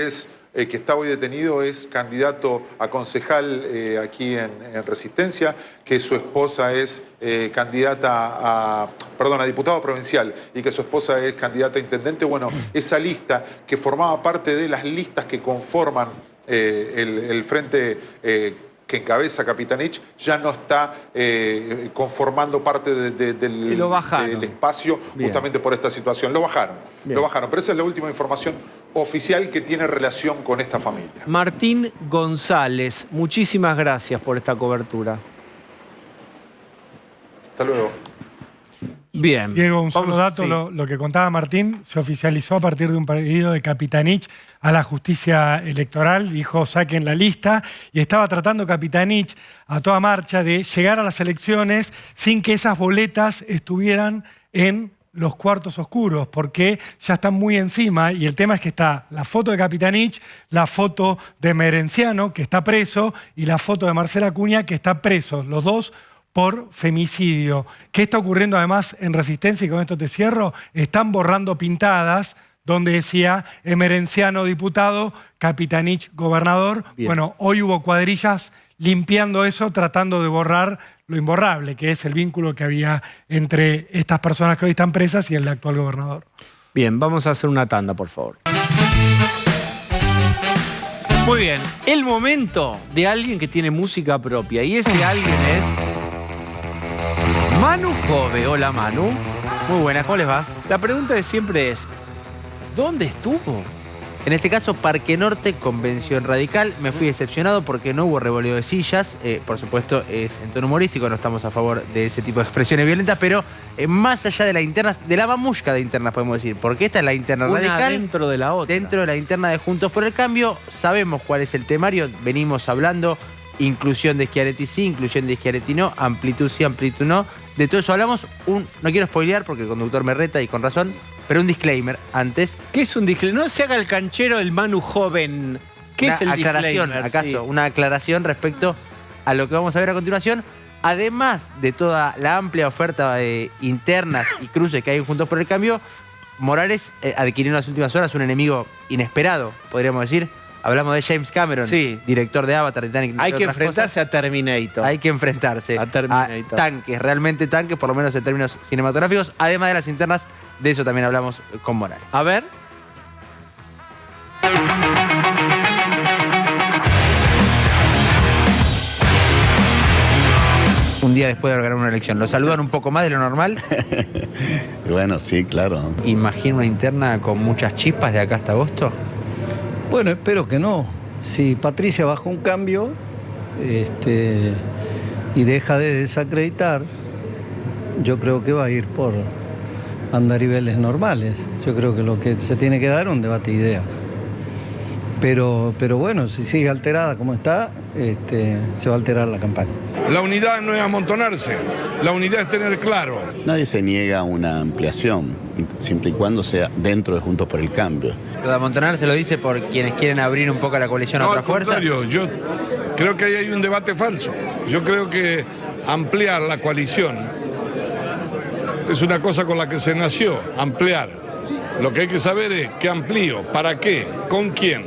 que está hoy detenido es candidato a concejal aquí en Resistencia, que su esposa es candidata a diputado provincial y que su esposa es candidata a intendente. Bueno, esa lista que formaba parte de las listas que conforman el frente que encabeza Capitanich, ya no está conformando parte del espacio justamente por esta situación. Lo bajaron, pero esa es la última información oficial que tiene relación con esta familia. Martín González, muchísimas gracias por esta cobertura. Hasta luego. Bien. Diego, un solo dato, lo que contaba Martín, se oficializó a partir de un pedido de Capitanich a la justicia electoral, dijo saquen la lista, y estaba tratando Capitanich a toda marcha de llegar a las elecciones sin que esas boletas estuvieran en los cuartos oscuros, porque ya están muy encima, y el tema es que está la foto de Capitanich, la foto de Emereciano, que está preso, y la foto de Marcela Acuña, que está preso, los dos por femicidio. ¿Qué está ocurriendo además en Resistencia? Y con esto te cierro. Están borrando pintadas donde decía Emereciano diputado, Capitanich gobernador. Bien. Bueno, hoy hubo cuadrillas limpiando eso, tratando de borrar lo imborrable, que es el vínculo que había entre estas personas que hoy están presas y el actual gobernador. Bien, vamos a hacer una tanda, por favor. Muy bien, el momento de alguien que tiene música propia, y ese alguien es Manu Jove. Hola, Manu. Muy buenas, ¿cómo les va? La pregunta de siempre es, ¿dónde estuvo? En este caso, Parque Norte, Convención Radical. Me fui decepcionado porque no hubo revoleo de sillas. Por supuesto, es en tono humorístico, no estamos a favor de ese tipo de expresiones violentas, pero más allá de la interna, de la mamushka de internas, podemos decir, porque esta es la interna radical. Dentro de la otra. Dentro de la interna de Juntos por el Cambio, sabemos cuál es el temario, venimos hablando, inclusión de Schiaretti sí, inclusión de Schiaretti no, amplitud sí, amplitud no. De todo eso hablamos, no quiero spoilear porque el conductor me reta y con razón, pero un disclaimer antes. ¿Qué es un disclaimer? No se haga el canchero el Manu joven. ¿Qué es el aclaración, disclaimer? ¿acaso? Sí. Una aclaración respecto a lo que vamos a ver a continuación. Además de toda la amplia oferta de internas y cruces que hay en Juntos por el Cambio, Morales adquirió en las últimas horas un enemigo inesperado, podríamos decir. Hablamos de James Cameron, sí, director de Avatar, Titanic. Hay que enfrentarse a Terminator. Hay que enfrentarse a tanques, realmente tanques, por lo menos en términos cinematográficos. Además de las internas, de eso también hablamos con Morales. A ver. Un día después de ganar una elección, ¿lo saludan un poco más de lo normal? Bueno, sí, claro. ¿Imagina una interna con muchas chispas de acá hasta agosto? Bueno, espero que no. Si Patricia baja un cambio y deja de desacreditar, yo creo que va a ir por andariveles normales. Yo creo que lo que se tiene que dar es un debate de ideas. Pero bueno, si sigue alterada como está, se va a alterar la campaña. La unidad no es amontonarse, la unidad es tener claro. Nadie se niega a una ampliación, siempre y cuando sea dentro de Juntos por el Cambio. Lo de amontonar se lo dice por quienes quieren abrir un poco la coalición a otra fuerza. Yo creo que ahí hay un debate falso. Yo creo que ampliar la coalición es una cosa con la que se nació, ampliar. Lo que hay que saber es qué amplío, para qué, con quién,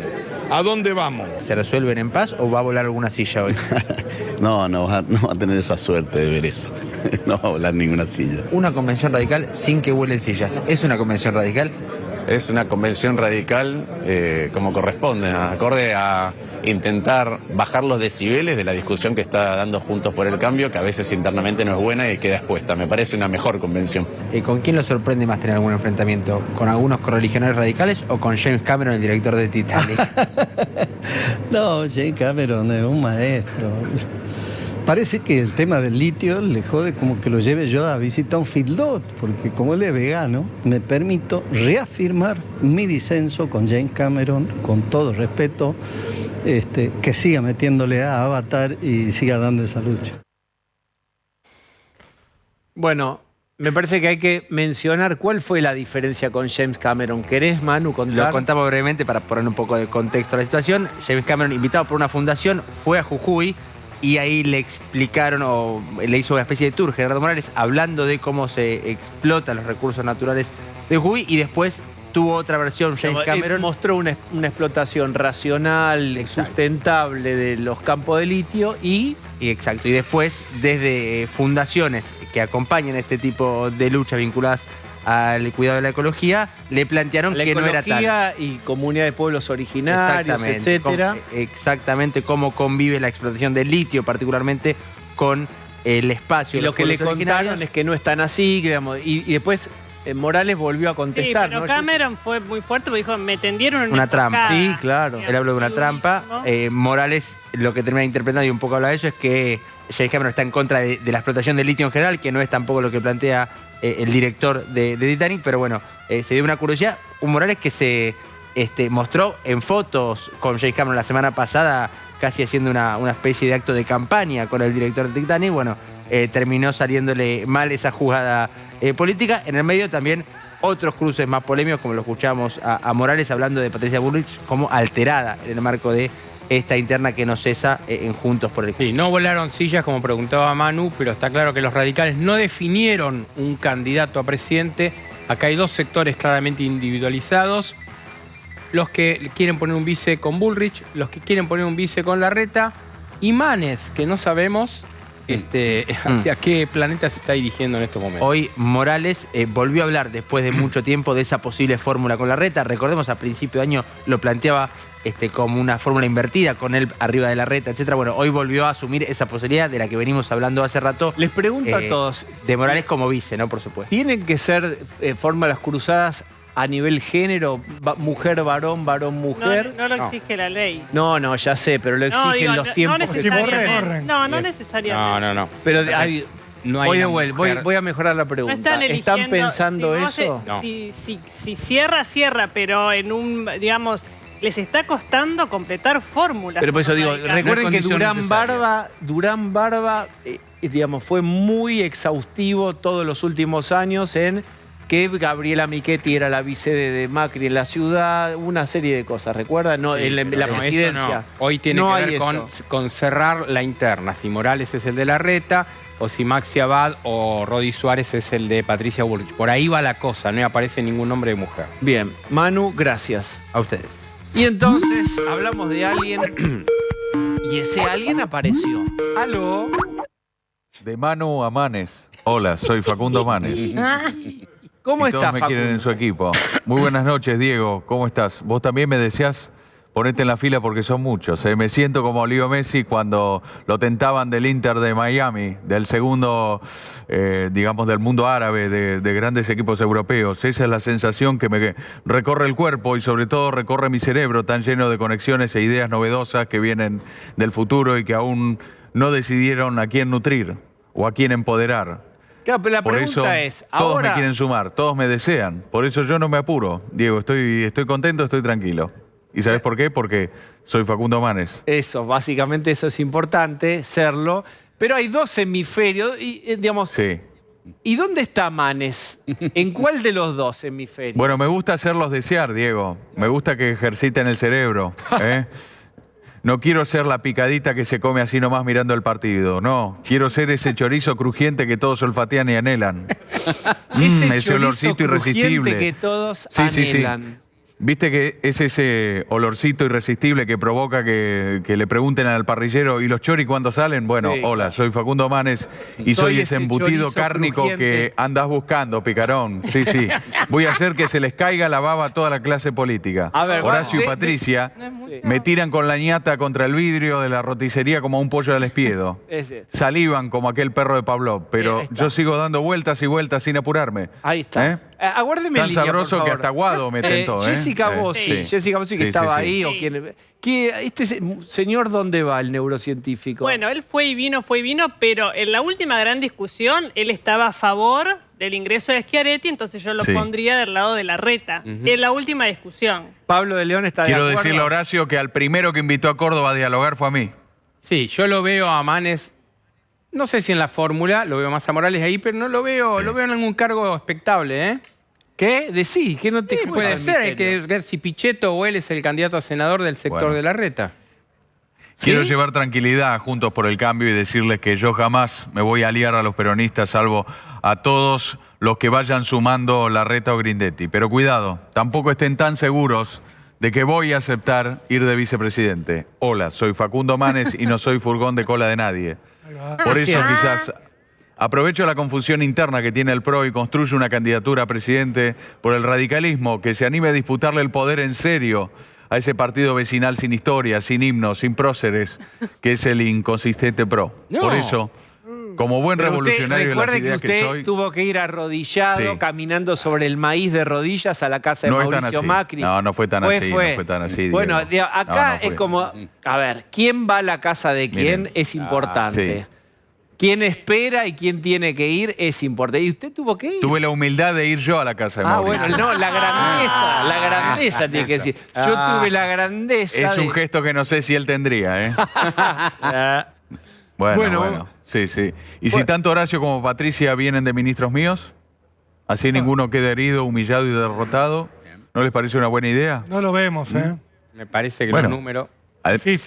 a dónde vamos. ¿Se resuelven en paz o va a volar alguna silla hoy? No va a tener esa suerte de ver eso. No va a volar ninguna silla. Una convención radical sin que vuelen sillas. ¿Es una convención radical? Es una convención radical como corresponde, acorde a intentar bajar los decibeles de la discusión que está dando Juntos por el Cambio, que a veces internamente no es buena y queda expuesta. Me parece una mejor convención. ¿Con quién lo sorprende más tener algún enfrentamiento? ¿Con algunos correligionarios radicales o con James Cameron, el director de Titanic? No, James Cameron es un maestro. Parece que el tema del litio le jode como que lo lleve yo a visitar un feedlot, porque como él es vegano, me permito reafirmar mi disenso con James Cameron, con todo respeto, que siga metiéndole a Avatar y siga dando esa lucha. Bueno, me parece que hay que mencionar cuál fue la diferencia con James Cameron. ¿Querés, Manu, contar? Lo contamos brevemente para poner un poco de contexto a la situación. James Cameron, invitado por una fundación, fue a Jujuy y ahí le explicaron o le hizo una especie de tour Gerardo Morales hablando de cómo se explotan los recursos naturales de Jujuy y después tuvo otra versión James Cameron. Mostró una explotación racional, sustentable de los campos de litio y exacto. Y después, desde fundaciones que acompañan este tipo de luchas vinculadas al cuidado de la ecología, le plantearon que no era tal. Y comunidad de pueblos originarios, etcétera. Exactamente cómo convive la explotación del litio, particularmente con el espacio. Y lo que le contaron es que no es tan así, digamos, y después Morales volvió a contestar. Sí, pero ¿no? Cameron fue muy fuerte porque dijo, me tendieron una trampa. Sí, claro. Él habló de una trampa. Morales lo que termina interpretando y un poco habla de eso es que James Cameron está en contra de la explotación del litio en general, que no es tampoco lo que plantea el director de Titanic, pero bueno, se dio una curiosidad. Un Morales que se mostró en fotos con James Cameron la semana pasada, casi haciendo una especie de acto de campaña con el director de Titanic. Bueno, terminó saliéndole mal esa jugada política. En el medio también otros cruces más polémicos, como lo escuchamos a Morales hablando de Patricia Bullrich como alterada en el marco de esta interna que no cesa en Juntos por el Cambio. Sí, no volaron sillas, como preguntaba Manu, pero está claro que los radicales no definieron un candidato a presidente. Acá hay dos sectores claramente individualizados. Los que quieren poner un vice con Bullrich, los que quieren poner un vice con Larreta, y Manes, que no sabemos hacia qué planeta se está dirigiendo en estos momentos. Hoy Morales volvió a hablar después de mucho tiempo de esa posible fórmula con Larreta. Recordemos, a principio de año lo planteaba como una fórmula invertida, con él arriba de Larreta, etc. Bueno, hoy volvió a asumir esa posibilidad de la que venimos hablando hace rato. Les pregunto a todos. De Morales como vice, ¿no? Por supuesto. ¿Tienen que ser fórmulas cruzadas a nivel género, mujer, varón, varón, mujer? No lo exige la ley. No, ya sé, pero lo exigen los tiempos. No necesariamente. No necesariamente. No. Pero no hay voy a mejorar la pregunta. No ¿Están pensando eso? Si cierra, pero en un, digamos, les está costando completar fórmulas. Pero por eso digo, recuerden que Durán Barba, digamos, fue muy exhaustivo todos los últimos años en que Gabriela Michetti era la vice de Macri en la ciudad, una serie de cosas, ¿recuerdan? No, en la presidencia. Hoy tiene que ver con cerrar la interna. Si Morales es el de Larreta, o si Maxi Abad o Rodi Suárez es el de Patricia Bullrich. Por ahí va la cosa, no aparece ningún nombre de mujer. Bien, Manu, gracias. A ustedes. Y entonces hablamos de alguien y ese alguien apareció. ¿Aló? De Manu a Manes. Hola, soy Facundo Manes. ¿Cómo estás, Facundo? Todos me quieren en su equipo. Muy buenas noches, Diego. ¿Cómo estás? Vos también me deseás ponerte en la fila porque son muchos. Me siento como Leo Messi cuando lo tentaban del Inter de Miami, del segundo, digamos, del mundo árabe, de grandes equipos europeos. Esa es la sensación que me recorre el cuerpo y sobre todo recorre mi cerebro, tan lleno de conexiones e ideas novedosas que vienen del futuro y que aún no decidieron a quién nutrir o a quién empoderar. Claro, pero la pregunta es, todos ahora... me quieren sumar, todos me desean. Por eso yo no me apuro, Diego. Estoy contento, estoy tranquilo. ¿Y sabes por qué? Porque soy Facundo Manes. Eso, básicamente eso es importante, serlo. Pero hay dos hemisferios, y, digamos... Sí. ¿Y dónde está Manes? ¿En cuál de los dos hemisferios? Bueno, me gusta hacerlos desear, Diego. Me gusta que ejerciten el cerebro. No quiero ser la picadita que se come así nomás mirando el partido. No, quiero ser ese chorizo crujiente que todos olfatean y anhelan. Ese olorcito irresistible que todos anhelan. Sí. Viste que es ese olorcito irresistible que provoca que le pregunten al parrillero, ¿y los choris cuándo salen? Bueno, sí, hola, soy Facundo Manes y soy ese embutido cárnico crujiente que andás buscando, picarón. Sí. Voy a hacer que se les caiga la baba a toda la clase política. A ver, Horacio y Patricia me tiran con la ñata contra el vidrio de la roticería como un pollo al espiedo. Salivan como aquel perro de Pavlov, pero yo sigo dando vueltas y vueltas sin apurarme. Ahí está. Aguárdeme en línea, sabroso por favor. Que hasta Guado me tentó. Jessica Bossi, que estaba ahí. O quien, ¿este señor dónde va, el neurocientífico? Bueno, él fue y vino, pero en la última gran discusión él estaba a favor del ingreso de Schiaretti, entonces yo lo pondría del lado de Larreta. En la última discusión. Pablo de León está de acuerdo. Quiero decirle a Horacio que al primero que invitó a Córdoba a dialogar fue a mí. Sí, yo lo veo a Manes, no sé si en la fórmula, lo veo más a Morales ahí, pero no lo veo, lo veo en algún cargo expectable, ¿eh? ¿Qué? Decís, que no te puede ser, hay que ver si Pichetto o él es el candidato a senador del sector de Larreta. Quiero llevar tranquilidad a Juntos por el Cambio y decirles que yo jamás me voy a aliar a los peronistas, salvo a todos los que vayan sumando Larreta o Grindetti. Pero cuidado, tampoco estén tan seguros de que voy a aceptar ir de vicepresidente. Hola, soy Facundo Manes y no soy furgón de cola de nadie. Por eso quizás aprovecho la confusión interna que tiene el PRO y construyo una candidatura a presidente por el radicalismo que se anime a disputarle el poder en serio a ese partido vecinal sin historia, sin himnos, sin próceres, que es el inconsistente PRO. Por eso, como buen revolucionario de las ideas que soy... tuvo que ir arrodillado, caminando sobre el maíz de rodillas a la casa de Mauricio Macri. No fue tan así, no fue tan así. Bueno, acá es como... A ver, ¿quién va a la casa de quién? Es importante. ¿Quién espera y quién tiene que ir? Es importante. ¿Y usted tuvo que ir? Tuve la humildad de ir yo a la casa de Mauricio. Bueno, no, la grandeza tiene que decir. Yo tuve la grandeza Es un gesto que no sé si él tendría, ¿eh? Bueno. Sí. ¿Y si tanto Horacio como Patricia vienen de ministros míos? Así ninguno queda herido, humillado y derrotado. ¿No les parece una buena idea? No lo vemos, ¿eh? Me parece que los números...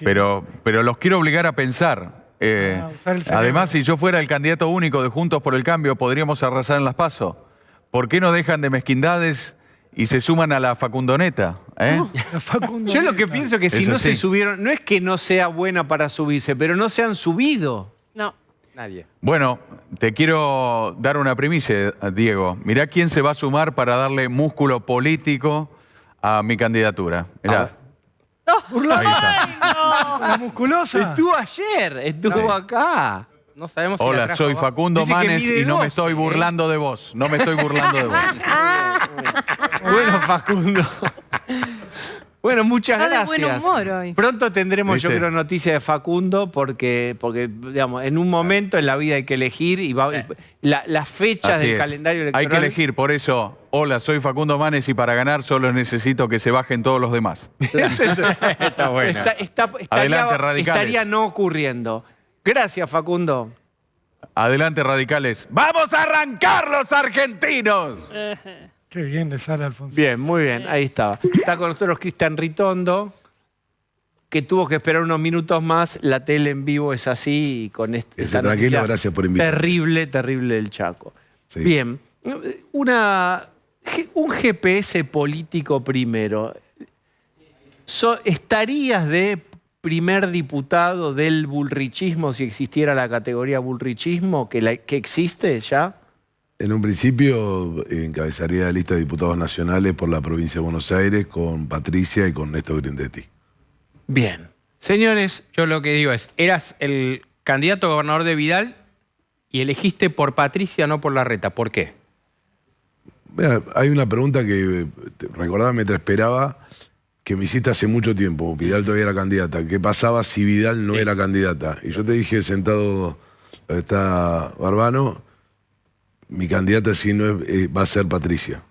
Pero los quiero obligar a pensar. Además, si yo fuera el candidato único de Juntos por el Cambio, podríamos arrasar en las PASO. ¿Por qué no dejan de mezquindades y se suman a la Facundoneta? Yo lo que pienso es que si no se subieron, no es que no sea buena para subirse, pero no se han subido. No. Nadie. Bueno, te quiero dar una primicia, Diego. Mirá quién se va a sumar para darle músculo político a mi candidatura. Mirá. Ahí está. La musculosa. Estuvo ayer, estuvo acá. No sabemos si la Hola, trajo soy abajo. Facundo Dice que Manes mide y no me 12, estoy burlando de vos. No me estoy burlando de vos. Bueno, Facundo. Bueno, muchas Está de gracias. buen humor hoy. Pronto tendremos, yo ¿Viste? creo, noticias de Facundo porque, digamos, en un momento en la vida hay que elegir y las fechas Así del es. calendario Hay electoral. que elegir, por eso, hola, soy Facundo Manes y para ganar solo necesito que se bajen todos los demás. Está bueno. Adelante, radicales. Estaría no ocurriendo. Gracias, Facundo. Adelante, radicales. ¡Vamos a arrancar los argentinos! Qué bien le sale, Alfonso. Bien, muy bien, ahí estaba. Está con nosotros Cristian Ritondo, que tuvo que esperar unos minutos más. La tele en vivo es así y con esta tranquilo, noticia gracias por invitarme. terrible, terrible del Chaco. Sí. Bien, un GPS político primero. ¿Estarías de primer diputado del bullrichismo si existiera la categoría bullrichismo que existe ya? En un principio encabezaría la lista de diputados nacionales por la provincia de Buenos Aires con Patricia y con Néstor Grindetti. Bien. Señores, yo lo que digo es, eras el candidato a gobernador de Vidal y elegiste por Patricia, no por Larreta. ¿Por qué? Mira, hay una pregunta que recordaba mientras esperaba que me hiciste hace mucho tiempo. Vidal todavía era candidata. ¿Qué pasaba si Vidal no era candidata? Y yo te dije, sentado está Barbano, mi candidata si no va a ser Patricia.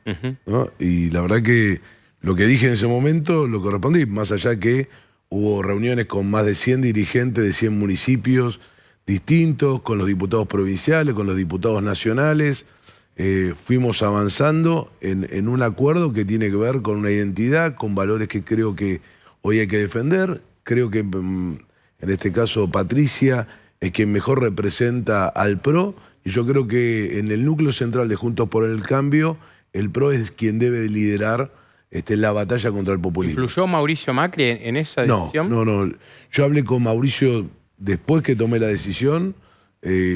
¿No? Y la verdad que lo que dije en ese momento lo correspondí, más allá que hubo reuniones con más de 100 dirigentes de 100 municipios distintos, con los diputados provinciales, con los diputados nacionales. Fuimos avanzando en un acuerdo que tiene que ver con una identidad, con valores que creo que hoy hay que defender. Creo que en este caso Patricia es quien mejor representa al PRO. Y yo creo que en el núcleo central de Juntos por el Cambio, el PRO es quien debe liderar la batalla contra el populismo. ¿Influyó Mauricio Macri en esa decisión? No. Yo hablé con Mauricio después que tomé la decisión,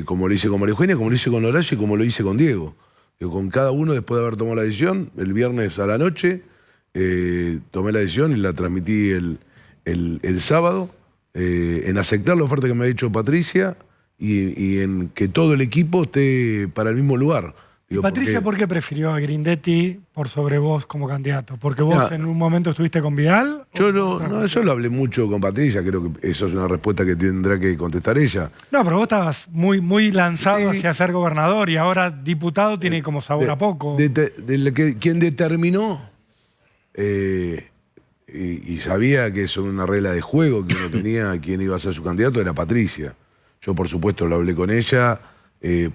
como lo hice con María Eugenia, como lo hice con Horacio y como lo hice con Diego. Con cada uno, después de haber tomado la decisión, el viernes a la noche, tomé la decisión y la transmití el sábado, en aceptar la oferta que me ha dicho Patricia, y en que todo el equipo esté para el mismo lugar. Digo, Patricia, ¿por qué prefirió a Grindetti por sobre vos como candidato? ¿Porque vos en un momento estuviste con Vidal? Yo lo hablé mucho con Patricia, creo que eso es una respuesta que tendrá que contestar ella. No, pero vos estabas muy lanzado hacia ser gobernador y ahora diputado tiene como sabor a poco. Quien determinó y sabía que eso era una regla de juego que uno tenía, quién iba a ser su candidato, era Patricia. Yo, por supuesto, lo hablé con ella.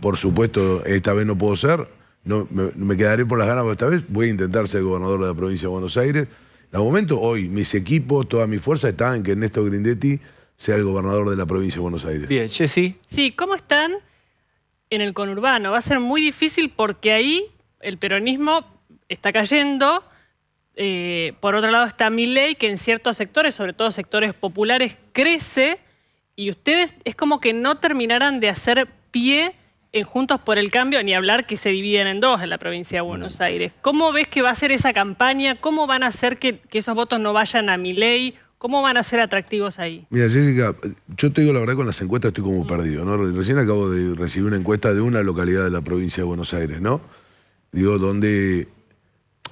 Por supuesto, esta vez no puedo ser. No, me quedaré por las ganas, pero esta vez voy a intentar ser gobernador de la provincia de Buenos Aires. En algún momento, hoy, mis equipos, toda mi fuerza está en que Néstor Grindetti sea el gobernador de la provincia de Buenos Aires. Bien, Jessy. Sí, ¿cómo están en el conurbano? Va a ser muy difícil porque ahí el peronismo está cayendo. Por otro lado está Milei, que en ciertos sectores, sobre todo sectores populares, crece. Y ustedes es como que no terminaran de hacer pie en Juntos por el Cambio, ni hablar que se dividen en dos en la provincia de Buenos Aires. ¿Cómo ves que va a ser esa campaña? ¿Cómo van a hacer que esos votos no vayan a Milei? ¿Cómo van a ser atractivos ahí? Mira, Jessica, yo te digo la verdad, con las encuestas estoy como perdido, ¿no? Recién acabo de recibir una encuesta de una localidad de la provincia de Buenos Aires, ¿no? Digo, donde,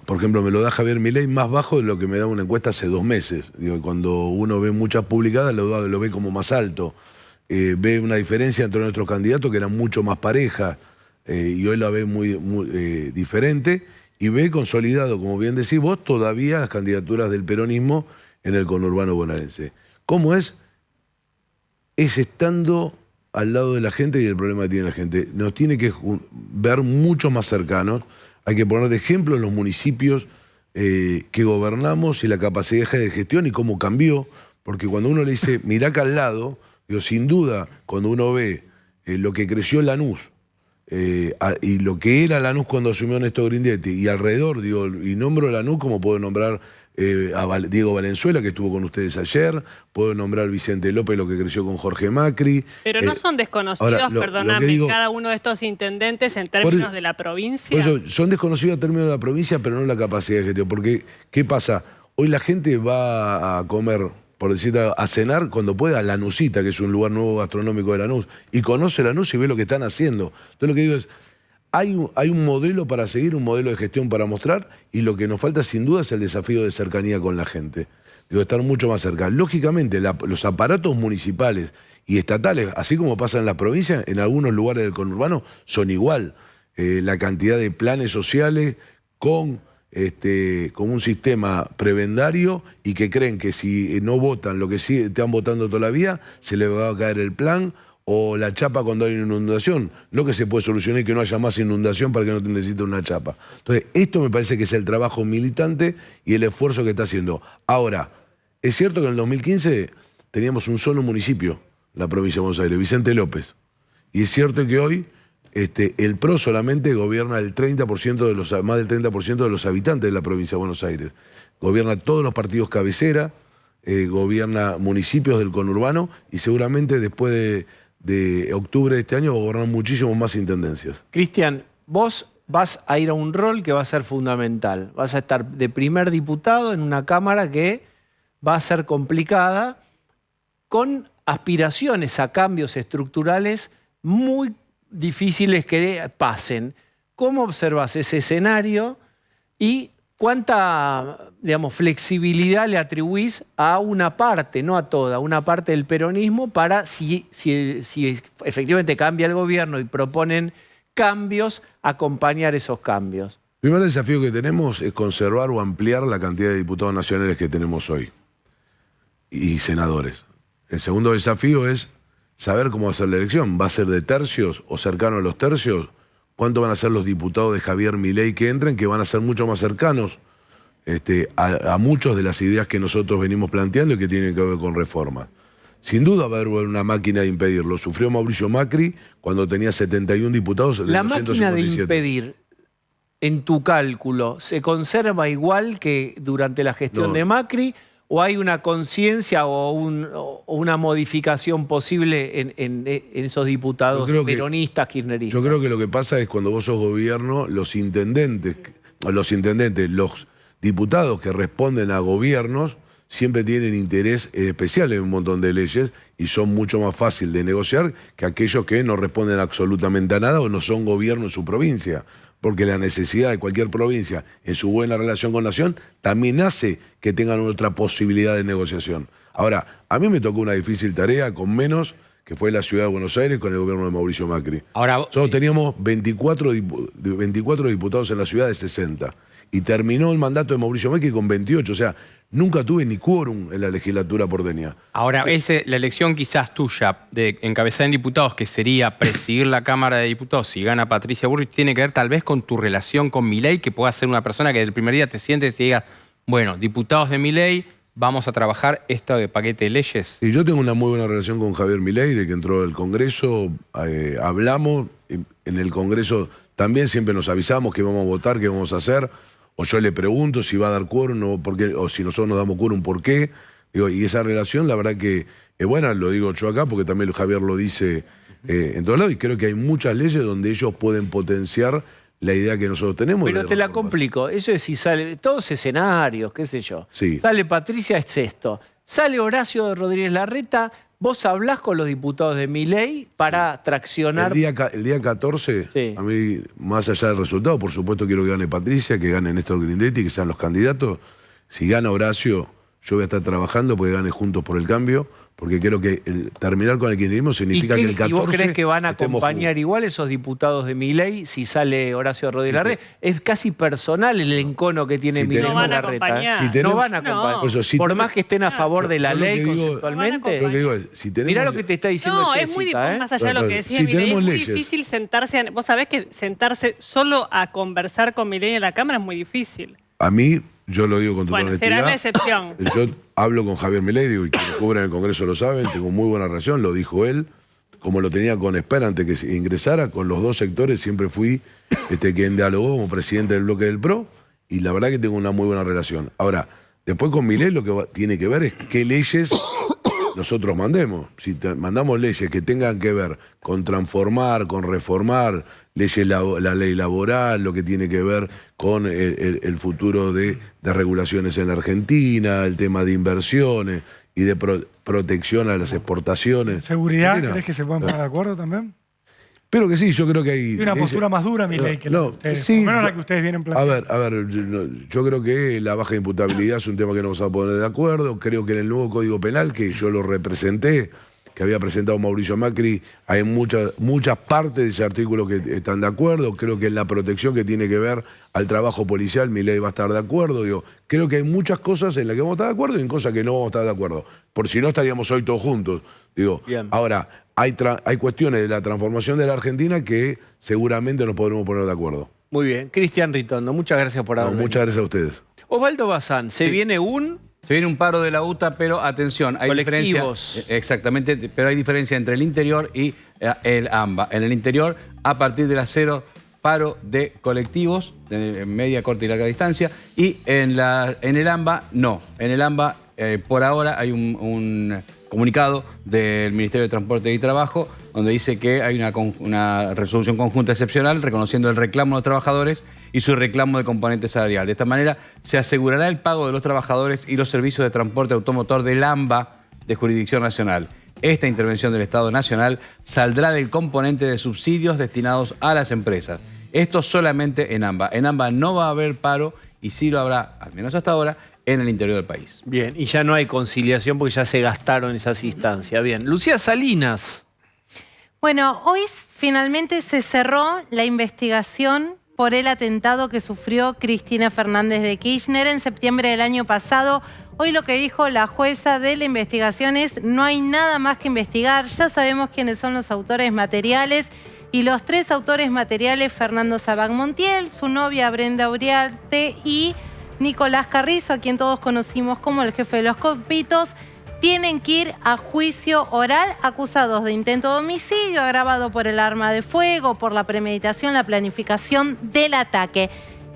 por ejemplo, me lo da Javier Milei más bajo de lo que me da una encuesta hace 2 meses. Digo, cuando uno ve muchas publicadas, lo ve como más alto. Ve una diferencia entre nuestros candidatos que eran mucho más pareja y hoy la ve muy diferente. Y ve consolidado, como bien decís vos, todavía las candidaturas del peronismo en el conurbano bonaerense. ¿Cómo es? Es estando al lado de la gente y el problema que tiene la gente. Nos tiene que ver mucho más cercanos. Hay que poner de ejemplo en los municipios que gobernamos y la capacidad de gestión y cómo cambió. Porque cuando uno le dice, mirá acá al lado, digo, sin duda, cuando uno ve lo que creció Lanús y lo que era Lanús cuando asumió Néstor Grindetti y alrededor, digo, y nombro Lanús como puedo nombrar a Diego Valenzuela, que estuvo con ustedes ayer, puedo nombrar Vicente López, lo que creció con Jorge Macri. Pero no son desconocidos, ahora, perdóname, cada uno de estos intendentes en términos de la provincia. Por eso, son desconocidos en términos de la provincia, pero no la capacidad de gestión. Porque, ¿qué pasa? Hoy la gente va a comer por decir, a cenar cuando pueda a Lanusita, que es un lugar nuevo gastronómico de Lanús, y conoce Lanús y ve lo que están haciendo. Entonces lo que digo es, hay un modelo para seguir, un modelo de gestión para mostrar, y lo que nos falta sin duda es el desafío de cercanía con la gente. Digo, estar mucho más cerca. Lógicamente, los aparatos municipales y estatales, así como pasa en las provincias, en algunos lugares del conurbano son igual. La cantidad de planes sociales con un sistema prebendario y que creen que si no votan lo que sí están votando todavía, se les va a caer el plan o la chapa cuando hay una inundación. No que se puede solucionar y que no haya más inundación para que no te necesite una chapa. Entonces, esto me parece que es el trabajo militante y el esfuerzo que está haciendo. Ahora, es cierto que en el 2015 teníamos un solo municipio, la provincia de Buenos Aires, Vicente López. Y es cierto que hoy el PRO solamente gobierna el 30% más del 30% de los habitantes de la provincia de Buenos Aires. Gobierna todos los partidos cabecera, gobierna municipios del conurbano y seguramente después de octubre de este año va a gobernar muchísimo más intendencias. Cristian, vos vas a ir a un rol que va a ser fundamental. Vas a estar de primer diputado en una Cámara que va a ser complicada, con aspiraciones a cambios estructurales muy difíciles que pasen. ¿Cómo observas ese escenario y cuánta, digamos, flexibilidad le atribuís a una parte, no a toda, una parte del peronismo para, si efectivamente cambia el gobierno y proponen cambios, acompañar esos cambios? El primer desafío que tenemos es conservar o ampliar la cantidad de diputados nacionales que tenemos hoy y senadores. El segundo desafío es saber cómo va a ser la elección. ¿Va a ser de tercios o cercano a los tercios? ¿Cuánto van a ser los diputados de Javier Milei que entren? Que van a ser mucho más cercanos a muchas de las ideas que nosotros venimos planteando y que tienen que ver con reformas. Sin duda va a haber una máquina de impedirlo. Sufrió Mauricio Macri cuando tenía 71 diputados de la 257. Máquina de impedir, en tu cálculo, ¿se conserva igual que durante la gestión de Macri? ¿O hay una conciencia o una modificación posible en esos diputados peronistas, kirchneristas? Yo creo que lo que pasa es cuando vos sos gobierno, los intendentes, los diputados que responden a gobiernos siempre tienen interés especial en un montón de leyes y son mucho más fácil de negociar que aquellos que no responden absolutamente a nada o no son gobierno en su provincia. Porque la necesidad de cualquier provincia en su buena relación con Nación también hace que tengan otra posibilidad de negociación. Ahora, a mí me tocó una difícil tarea con menos, que fue la ciudad de Buenos Aires con el gobierno de Mauricio Macri. Nosotros teníamos 24 diputados en la ciudad de 60 y terminó el mandato de Mauricio Macri con 28, o sea, nunca tuve ni quórum en la legislatura porteña. Ahora, la elección quizás tuya de encabezar en diputados, que sería presidir la Cámara de Diputados si gana Patricia Bullrich, tiene que ver tal vez con tu relación con Milei, que pueda ser una persona que desde el primer día te sientes y digas, bueno, diputados de Milei, vamos a trabajar este paquete de leyes. Sí, yo tengo una muy buena relación con Javier Milei, de que entró al Congreso, hablamos, en el Congreso también siempre nos avisamos que vamos a votar, qué vamos a hacer. O yo le pregunto si va a dar quórum o si nosotros nos damos quórum, ¿por qué? Digo, y esa relación, la verdad que es buena, lo digo yo acá, porque también Javier lo dice en todos lados, y creo que hay muchas leyes donde ellos pueden potenciar la idea que nosotros tenemos. Pero te la complico, eso es si sale, todos escenarios, qué sé yo. Sí. Sale Patricia, es esto. Sale Horacio Rodríguez Larreta, vos hablás con los diputados de Milei para traccionar. El día 14, a mí, más allá del resultado, por supuesto quiero que gane Patricia, que gane Néstor Grindetti, que sean los candidatos. Si gana Horacio, yo voy a estar trabajando porque gane Juntos por el Cambio, porque creo que terminar con el kirchnerismo significa que el 14... ¿Y vos crees que van a acompañar igual esos diputados de Milei si sale Horacio Rodríguez Larreta? Es casi personal el encono que tiene Milei con Larreta. No van a acompañar. Por más que estén a favor de la ley conceptualmente. Mirá lo que te está diciendo Jessica. Es muy más allá de lo que decía Milei, es muy difícil sentarse. Vos sabés que sentarse solo a conversar con Milei en la Cámara es muy difícil. A mí, yo lo digo con toda honestidad. Será la excepción. Yo hablo con Javier Milei, digo, y quienes cubren el Congreso lo saben, tengo muy buena relación, lo dijo él, como lo tenía con Esper antes que ingresara, con los dos sectores siempre fui quien dialogó como presidente del bloque del PRO, y la verdad que tengo una muy buena relación. Ahora, después con Milei lo que tiene que ver es qué leyes nosotros mandemos. Si mandamos leyes que tengan que ver con transformar, con reformar, la ley laboral, lo que tiene que ver con el futuro de regulaciones en la Argentina, el tema de inversiones y de protección a las exportaciones. ¿Seguridad? Argentina. ¿Crees que se pueden poner de acuerdo también? Pero que sí, yo creo que hay... Hay una postura más dura, Milei, que la de ustedes. sí, Por lo menos la que ustedes vienen planteando. A ver, yo creo que la baja imputabilidad es un tema que no vamos a poner de acuerdo. Creo que en el nuevo Código Penal, que yo lo representé, que había presentado Mauricio Macri, hay muchas partes de ese artículo que están de acuerdo. Creo que en la protección que tiene que ver al trabajo policial, Milei va a estar de acuerdo. Digo, creo que hay muchas cosas en las que vamos a estar de acuerdo y en cosas que no vamos a estar de acuerdo. Por si no estaríamos hoy todos juntos. Digo, ahora, hay cuestiones de la transformación de la Argentina que seguramente nos podremos poner de acuerdo. Muy bien. Cristian Ritondo, muchas gracias por haber venido. Muchas gracias a ustedes. Osvaldo Bazán, Se viene un paro de la UTA, pero atención, hay diferencia. Exactamente, pero hay diferencia entre el interior y el AMBA. En el interior, a partir de las 0, paro de colectivos, de media, corta y larga distancia, y en el AMBA, no. En el AMBA, por ahora, hay un comunicado del Ministerio de Transporte y Trabajo donde dice que hay una resolución conjunta excepcional reconociendo el reclamo de los trabajadores y su reclamo de componente salarial. De esta manera se asegurará el pago de los trabajadores y los servicios de transporte automotor del AMBA de jurisdicción nacional. Esta intervención del Estado Nacional saldrá del componente de subsidios destinados a las empresas. Esto solamente en AMBA. En AMBA no va a haber paro y sí lo habrá, al menos hasta ahora, en el interior del país. Bien, y ya no hay conciliación porque ya se gastaron esas instancias. Bien, Lucía Salinas. Bueno, hoy finalmente se cerró la investigación por el atentado que sufrió Cristina Fernández de Kirchner en septiembre del año pasado. Hoy lo que dijo la jueza de la investigación es: no hay nada más que investigar, ya sabemos quiénes son los autores materiales. Y los 3 autores materiales, Fernando Sabag Montiel, su novia Brenda Uriarte y Nicolás Carrizo, a quien todos conocimos como el jefe de los Copitos, tienen que ir a juicio oral acusados de intento de homicidio agravado por el arma de fuego, por la premeditación, la planificación del ataque.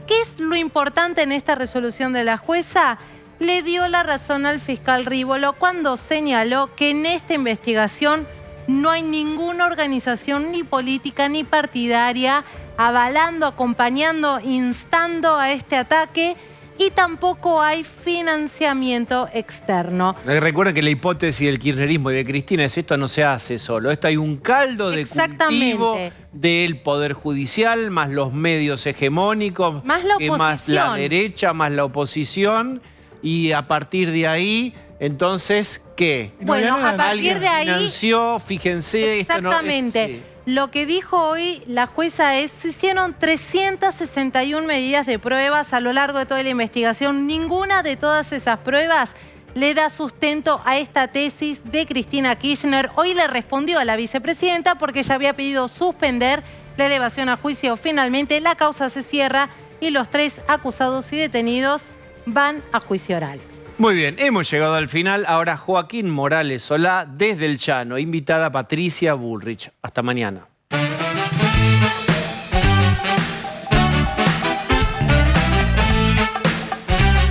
¿Qué es lo importante en esta resolución de la jueza? Le dio la razón al fiscal Rívolo cuando señaló que en esta investigación no hay ninguna organización ni política ni partidaria avalando, acompañando, instando a este ataque, y tampoco hay financiamiento externo. Recuerda que la hipótesis del kirchnerismo y de Cristina es: esto no se hace solo. Esto hay un caldo de cultivo del Poder Judicial, más los medios hegemónicos, más la oposición, más la derecha, más la oposición. Y a partir de ahí, entonces, ¿qué? Bueno, a partir de ahí... financió, fíjense... Exactamente. Esto no, Lo que dijo hoy la jueza es: se hicieron 361 medidas de pruebas a lo largo de toda la investigación. Ninguna de todas esas pruebas le da sustento a esta tesis de Cristina Kirchner. Hoy le respondió a la vicepresidenta porque ella había pedido suspender la elevación a juicio. Finalmente la causa se cierra y los 3 acusados y detenidos van a juicio oral. Muy bien, hemos llegado al final. Ahora Joaquín Morales Solá desde el Llano. Invitada Patricia Bullrich. Hasta mañana.